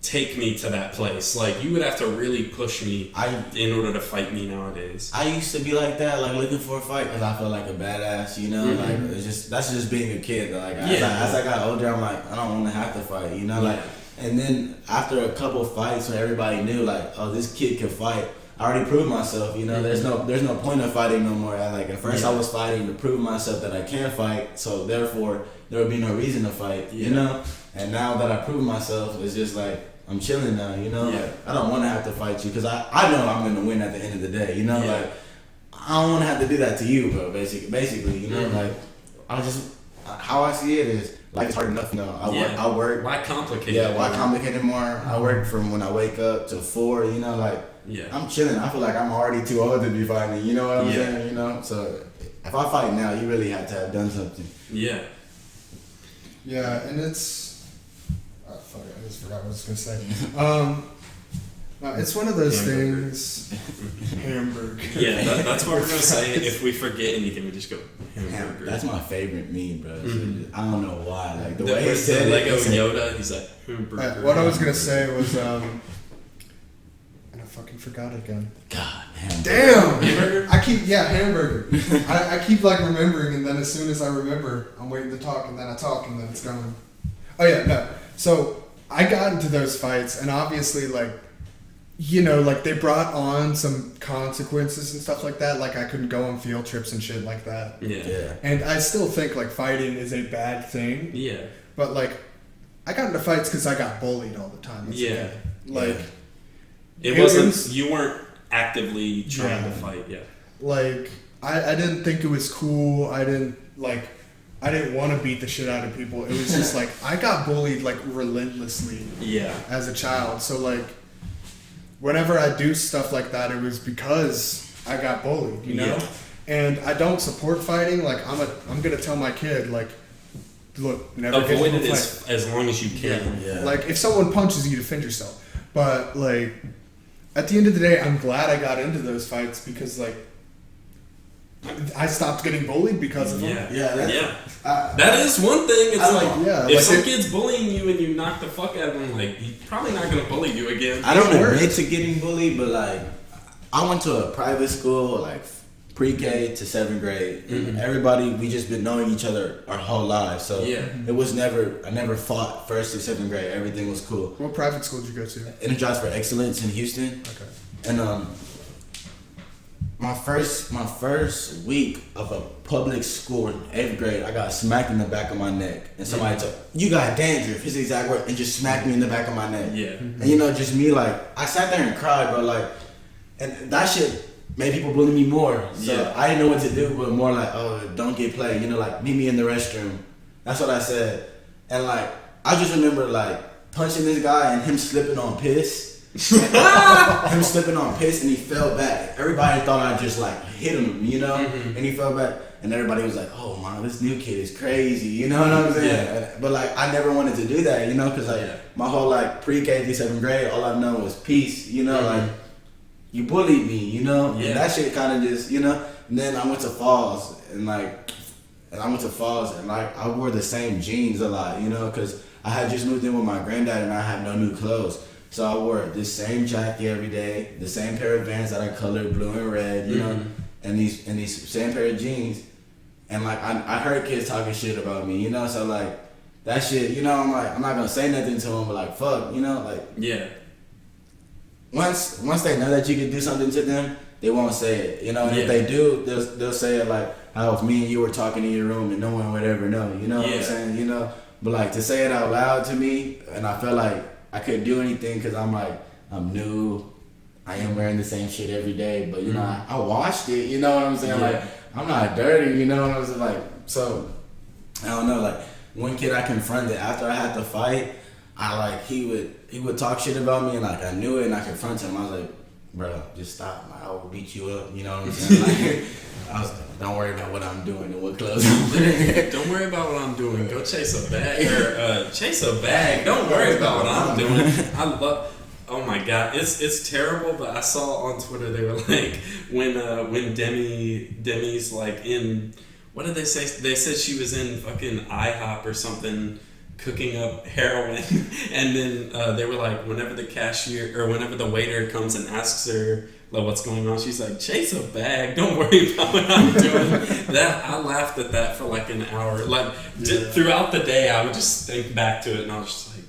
take me to that place. Like you would have to really push me in order to fight me nowadays. I used to be like that, like looking for a fight because I felt like a badass, you know. Like that's just being a kid. Like as I got older, I'm like I don't want to have to fight, you know. Like and then after a couple of fights, when everybody knew like, oh, this kid can fight, I already proved myself. You know, there's no point of fighting no more. Like at first, I was fighting to prove myself that I can fight, so therefore there would be no reason to fight. You know, and now that I proved myself, it's just like. I'm chilling now, you know. Like, I don't want to have to fight you because I know I'm gonna win at the end of the day, you know. Like I don't want to have to do that to you, bro. Basically, you know. Like I just how I see it is life is hard enough. You know, I work. Why complicate? Yeah, why complicate it more? I work from when I wake up to 4. You know, like I'm chilling. I feel like I'm already too old to be fighting. You know what I'm saying? You know, so if I fight now, you really have to have done something. Yeah. Yeah, and it's. Fuck, I just forgot what I was gonna say. No, it's one of those things. Hamburger. Yeah, that's what we're gonna say. If we forget anything, we just go hamburger. That's my favorite meme, bro. I don't know why. Like the way he said it, Lego Yoda, he's like hamburger. What I was gonna say was, and I fucking forgot it again. God, damn. Hamburger. Hamburger. I keep like remembering, and then as soon as I remember, I'm waiting to talk, and then I talk, and then it's gone. Oh yeah, no. So I got into those fights, and obviously, like, you know, like they brought on some consequences and stuff like that. Like I couldn't go on field trips and shit like that. Yeah. And I still think like fighting is a bad thing. Yeah. But like, I got into fights because I got bullied all the time. Like, it wasn't. You weren't actively trying to fight. Yeah. Like I didn't think it was cool. I didn't want to beat the shit out of people. It was just like, I got bullied like relentlessly as a child. So like, whenever I do stuff like that, it was because I got bullied, you know? Yeah. And I don't support fighting. Like, I'm going to tell my kid, like, look, never avoid it as long as you can. Yeah. Like, if someone punches you, defend yourself. But like, at the end of the day, I'm glad I got into those fights because like, I stopped getting bullied because of them. That is one thing. It's if some kid's bullying you and you knock the fuck out of him, like, he's probably not gonna bully you again. I don't admit to getting bullied, but like, I went to a private school, like pre-K to 7th grade. Mm-hmm. Everybody, we just been knowing each other our whole lives. So it was I never fought 1st to 7th grade. Everything was cool. What private school did you go to? Energized for Excellence in Houston. Okay. And my first week of a public school in 8th grade, I got smacked in the back of my neck. And somebody told, you got dandruff, his exact word, and just smacked me in the back of my neck. Yeah. And you know, just me, like, I sat there and cried, bro, like, and that shit made people bully me more. So I didn't know what to do, but more like, oh, don't get played. You know, like, meet me in the restroom. That's what I said. And like, I just remember like punching this guy and him slipping on piss. Him slipping on piss and he fell back. Everybody thought I just like hit him, you know? Mm-hmm. And he fell back. And everybody was like, oh man, this new kid is crazy. You know what I'm saying? Yeah. But like, I never wanted to do that, you know? Cause like my whole like pre-K through 7th grade, all I've known was peace, you know? Mm-hmm. Like, you bullied me, you know? Yeah. And that shit kind of just, you know? And then I went to Falls and I wore the same jeans a lot, you know? Cause I had just moved in with my granddad and I had no new clothes. So I wore this same jacket every day, the same pair of Vans that I colored blue and red, you know, and these same pair of jeans. And like I heard kids talking shit about me, you know, so like that shit, you know, I'm like, I'm not gonna say nothing to them, but like fuck, you know, like once they know that you can do something to them, they won't say it, you know, and if they do, they'll say it like how if me and you were talking in your room and no one would ever know, you know what I'm saying, you know, but like to say it out loud to me, and I felt like I couldn't do anything because I'm like, I'm new. I am wearing the same shit every day, but you know, I washed it, you know what I'm saying? Like, I'm not dirty, you know what I'm saying? Like, so, I don't know, like, one kid I confronted after I had the fight, he would talk shit about me and like, I knew it and I confronted him. I was like, bro, just stop. Like, I will beat you up, you know what I'm saying? Like, I was like, don't worry about what I'm doing and what clothes I'm wearing. Don't worry about what I'm doing. Go chase a bag. Or chase a bag. Don't worry about what I'm doing. I love. Oh my god, it's terrible. But I saw on Twitter they were like when Demi's like in, what did they say? They said she was in fucking IHOP or something cooking up heroin, and then they were like, whenever the waiter comes and asks her like what's going on, she's like, chase a bag, don't worry about what I'm doing. That I laughed at that for like an hour. Like throughout the day I would just think back to it and I was just like,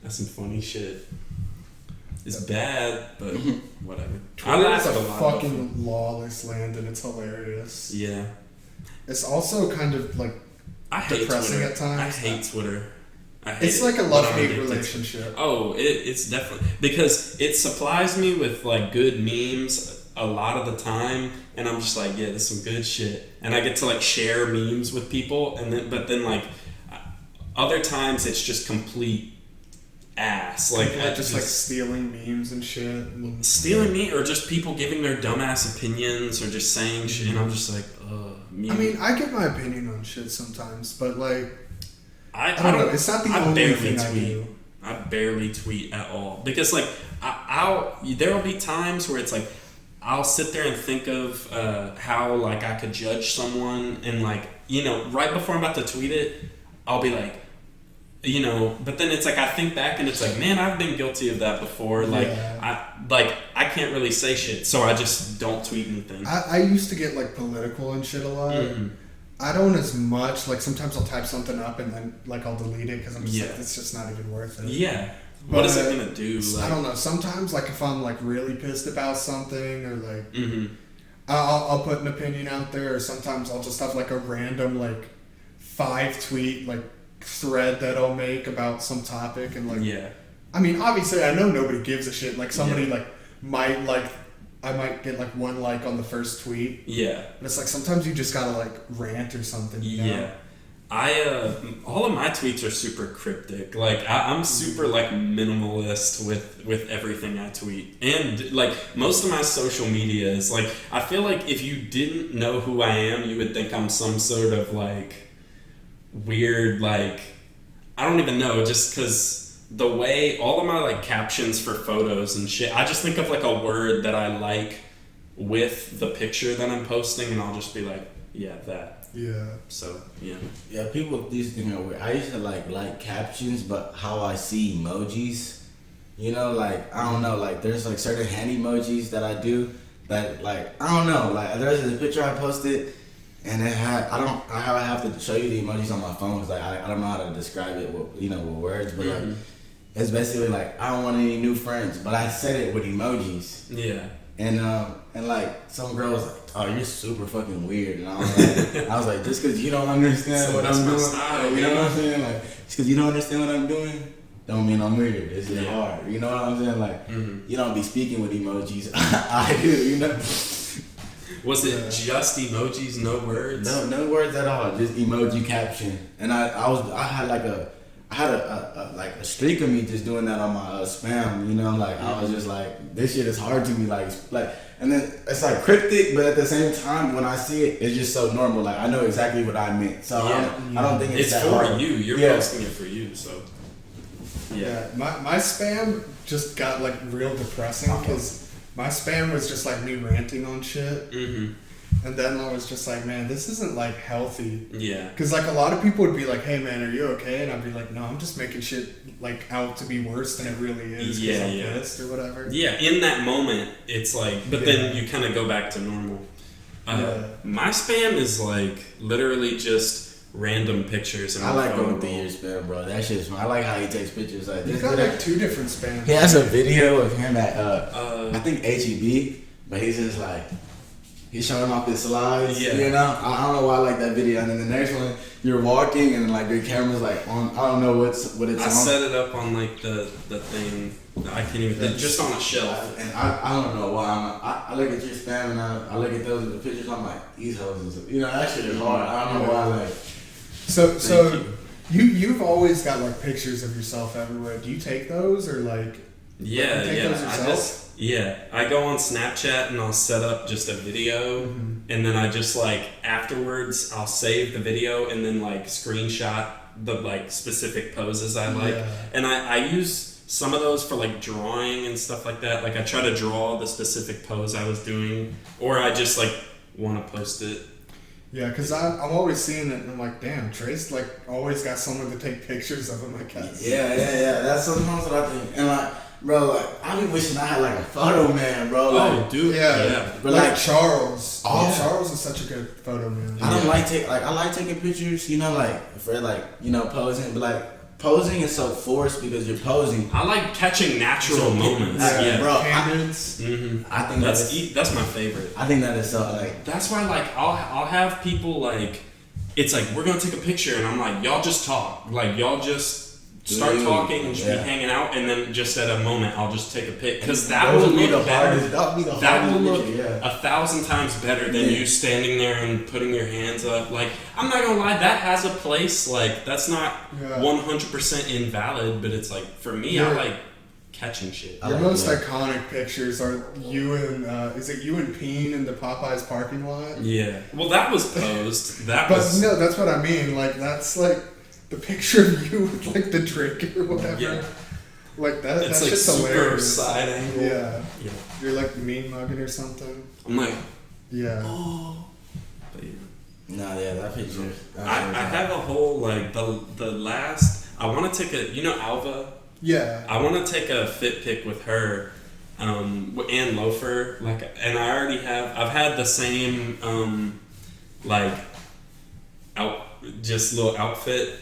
that's some funny shit. It's bad, but whatever. Twitter is a fucking lawless land and it's hilarious. Yeah. It's also kind of like depressing at times. I hate Twitter. It's like a love-hate relationship. Oh, it's definitely, because it supplies me with like good memes a lot of the time, and I'm just like, yeah, this is some good shit, and I get to like share memes with people, but then like other times it's just complete ass, like just like stealing memes and shit, stealing me, or just people giving their dumbass opinions or just saying shit, and I'm just like, meme. I mean, I give my opinion on shit sometimes, but like. I don't know. It's not the only thing I do. I barely tweet at all because like there will be times where it's like I'll sit there and think of how like I could judge someone, and like, you know, right before I'm about to tweet it, I'll be like, you know, but then it's like I think back and it's like, man, I've been guilty of that before. Like I can't really say shit, so I just don't tweet anything. I used to get like political and shit a lot. Mm-hmm. I don't as much. Like sometimes I'll type something up and then like I'll delete it because I'm just like, it's just not even worth it. Yeah. What is it gonna do? Like, I don't know. Sometimes like if I'm like really pissed about something or like I'll put an opinion out there, or sometimes I'll just have like a random like 5 tweet like thread that I'll make about some topic, and like I mean, obviously I know nobody gives a shit. Like somebody like might like I might get like one like on the first tweet. Yeah. But it's like sometimes you just gotta like rant or something. You know? Yeah. All of my tweets are super cryptic. Like I'm super like minimalist with everything I tweet, and like most of my social media is like, I feel like if you didn't know who I am, you would think I'm some sort of like weird, like, I don't even know, just because the way all of my like captions for photos and shit, I just think of like a word that I like with the picture that I'm posting, and I'll just be like, yeah, that. Yeah. So, yeah. Yeah, people used to think I'm weird. I used to like captions, but how I see emojis, you know, like, I don't know, like, there's like certain hand emojis that I do that, like, I don't know, like, there's a picture I posted, and it had, I have to show you the emojis on my phone, because like, I don't know how to describe it with, you know, with words, but like, it's basically like, I don't want any new friends, but I said it with emojis. Yeah. And like, some girl was like, oh, you're super fucking weird. And I was like, just because you don't understand what I'm doing, style, you know what I'm saying? Like, just because you don't understand what I'm doing, don't mean I'm weird. It's just hard. You know what I'm saying? Like, you don't be speaking with emojis. I do, you know? Was it just emojis, no words? No words at all. Just emoji caption. And I had a streak of me just doing that on my spam, you know, like, I was just like, this shit is hard to me, like, and then it's like cryptic, but at the same time, when I see it, it's just so normal, like, I know exactly what I meant, so I don't think it's that for hard. you, you're posting it for you, so, Yeah, my spam just got like real depressing, because my spam was just like me ranting on shit. And then I was just like, man, this isn't like healthy. Yeah. Because like a lot of people would be like, hey man, are you okay? And I'd be like, no, I'm just making shit like out to be worse than it really is. Yeah, I'm pissed or whatever. Yeah, in that moment, it's like, but then you kind of go back to normal. My spam is like literally just random pictures. I like going through your spam, bro. That shit's fun. I like how he takes pictures like this. He's got like 2 different spams. He has a video of him at, I think HEB, but he's just like, he's showing off his slides, you know? I don't know why I like that video. And then the next one, you're walking and like your camera's like on, I don't know what it's on. I set it up on like the thing, I can't even, just on a shelf. And I don't know why. I look at your spam and I look at those pictures, I'm like, these hoes, you know, that shit is hard. I don't know why, like. So you've always got like pictures of yourself everywhere. Do you take those or like? Yeah, you take those yourself? I go on Snapchat and I'll set up just a video, and then I just like afterwards I'll save the video and then like screenshot the like specific poses I like, and I use some of those for like drawing and stuff like that. Like I try to draw the specific pose I was doing, or I just like want to post it. Yeah, because I'm always seeing it and I'm like, damn, Trey's like always got someone to take pictures of him, I guess. Yeah. That's sometimes what I think. And like, bro, like, I be wishing I had like a photo man, bro. Like, dude. Yeah. But like Charles. Charles is such a good photo man. I don't I like taking pictures, you know, like for like, you know, posing, but like posing is so forced because you're posing. I like catching natural moments. Bro. Candidates. I think that's my favorite. I think that is so like. That's why like I'll have people like, it's like we're gonna take a picture and I'm like, y'all just talk, like y'all just start talking and just be hanging out, and then just at a moment I'll just take a pic, because that will look better. That will look 1,000 times better than you standing there and putting your hands up. Like, I'm not gonna lie, that has a place. Like, that's not 100% invalid, but it's like, for me, I like catching shit. Your most iconic pictures are you and is it you and Peen in the Popeyes parking lot? Yeah. Well, that was posed. But no, that's what I mean. Like, that's like the picture of you with like the drink or whatever. Yeah. Like that. It's that's like just super hilarious. side angle. Yeah. You're like mean mugging or something. I'm like, oh. But that picture. I have a whole like the last. I want to take a, you know, Alva. Yeah. I want to take a fit pic with her, and Loafer. Like, and I already have. I've had the same like just little outfit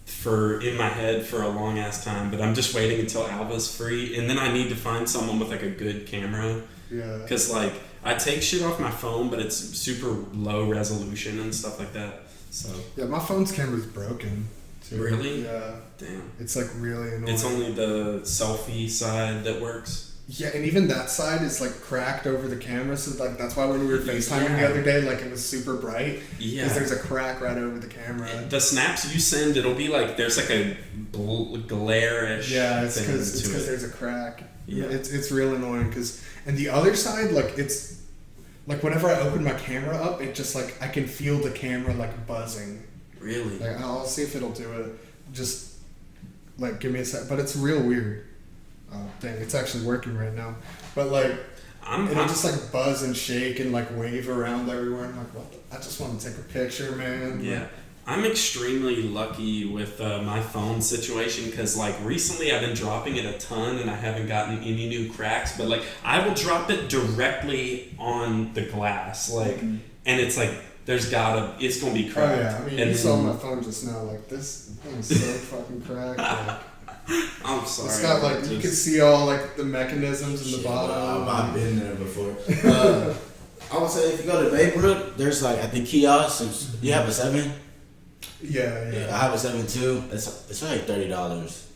for in my head for a long ass time, but I'm just waiting until Alva's free, and then I need to find someone with like a good camera. Yeah. Because like I take shit off my phone, but it's super low resolution and stuff like that. So. Yeah, my phone's camera's broken. Too. Really? Yeah. Damn. It's like really annoying. It's only the selfie side that works. Yeah, and even that side is like cracked over the camera, so like that's why when we were FaceTiming the other day, like it was super bright. Yeah. Because there's a crack right over the camera. The snaps you send, it'll be like there's like a glare-ish. Yeah, it's because there's a crack. Yeah. It's real annoying and the other side, like it's like whenever I open my camera up, it just like I can feel the camera like buzzing. Really? Like I'll see if it'll do it. Just like give me a sec, but it's real weird. Oh dang, it's actually working right now. But like it'll just like buzz and shake and like wave around everywhere. I'm like, what? I just want to take a picture, man. Yeah. Like, I'm extremely lucky with my phone situation because like recently I've been dropping it a ton and I haven't gotten any new cracks, but like I will drop it directly on the glass, like, and it's like it's gonna be cracked. Oh yeah, I mean, you saw my phone just now, like this thing's so fucking cracked. Like, I'm sorry. It's got like you can see all like the mechanisms in the bottom. I've been there before. I would say if you go to Baybrook, there's like at the kiosk, you have a 7. Yeah. I have a 7 too. It's like $30.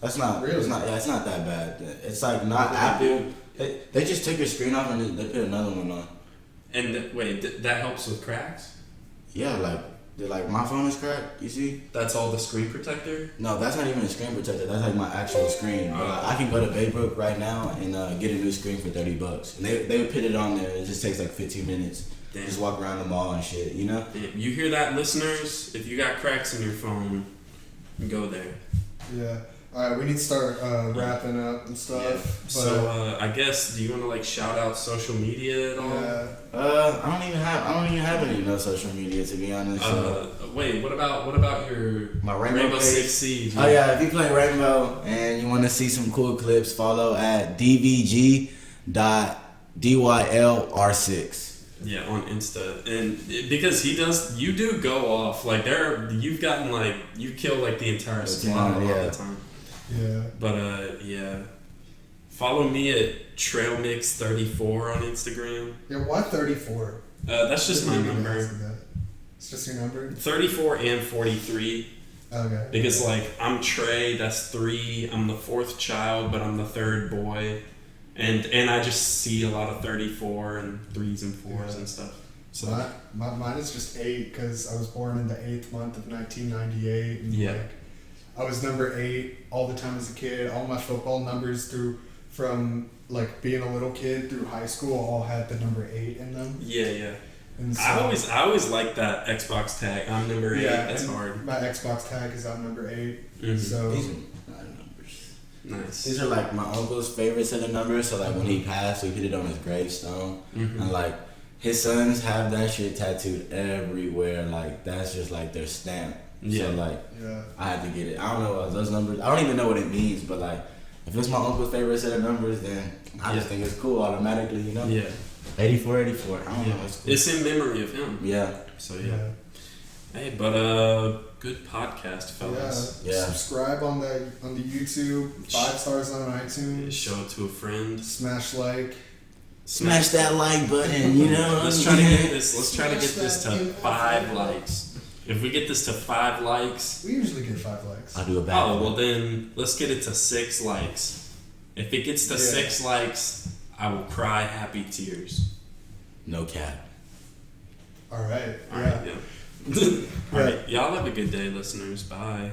That's not really. It's not that bad. It's like not Apple. They just took your screen off and they put another one on. And wait, that helps with cracks? Yeah, like my phone is cracked. You see? That's all the screen protector? No, that's not even a screen protector. That's like my actual screen. But I can go to Baybrook right now and get a new screen for $30. And they would put it on there. It just takes like 15 minutes. Damn. Just walk around the mall and shit, you know? Damn. You hear that, listeners? If you got cracks in your phone, go there. Yeah. Alright, we need to start wrapping up and stuff. Yeah. So I guess, do you want to like shout out social media at all? Yeah. I don't even have any social media, to be honest. Wait, what about my Rainbow Six Siege? Oh yeah, if you play Rainbow and you want to see some cool clips, follow at dvg.dylr6. Yeah, on Insta, and because you do go off like you've gotten like you kill like the entire squad all the time. Yeah. But yeah, follow me at TrailMix34 on Instagram. Yeah, why 34? That's just my number. It's just your number. 34 and 43. Okay. Because like I'm Trey, that's 3. I'm the 4th child, but I'm the 3rd boy. And I just see a lot of 34 and 3s and 4s and stuff. So mine is just 8 because I was born in the 8th month of 1998. And yeah. Like, I was number 8 all the time as a kid. All my football numbers from like being a little kid through high school all had the number 8 in them. Yeah. And so, I always like that Xbox tag. I'm number 8. Yeah, that's hard. My Xbox tag is on number 8. Mm-hmm. So. Nice. These are like my uncle's favorite set of numbers. So like when he passed, we put it on his gravestone, and like his sons have that shit tattooed everywhere. Like that's just like their stamp. Yeah. So like I had to get it. I don't know what those numbers. I don't even know what it means, but like if it's my uncle's favorite set of numbers, then I just think it's cool automatically. You know? Yeah. 84. I don't know. It's cool. It's in memory of him. Yeah. So yeah. Hey, but good podcast, fellas. Yeah. Subscribe on the YouTube. 5 stars on iTunes. Show it to a friend. Smash like. Smash that like button. You know. Let's try to get this. Let's try to get this to 5 likes. If we get this to 5 likes, we usually get 5 likes. I'll do a back. Oh well, then let's get it to 6 likes. If it gets to 6 likes, I will cry happy tears. No cap. All right. All right. All right. Y'all have a good day, listeners. Bye.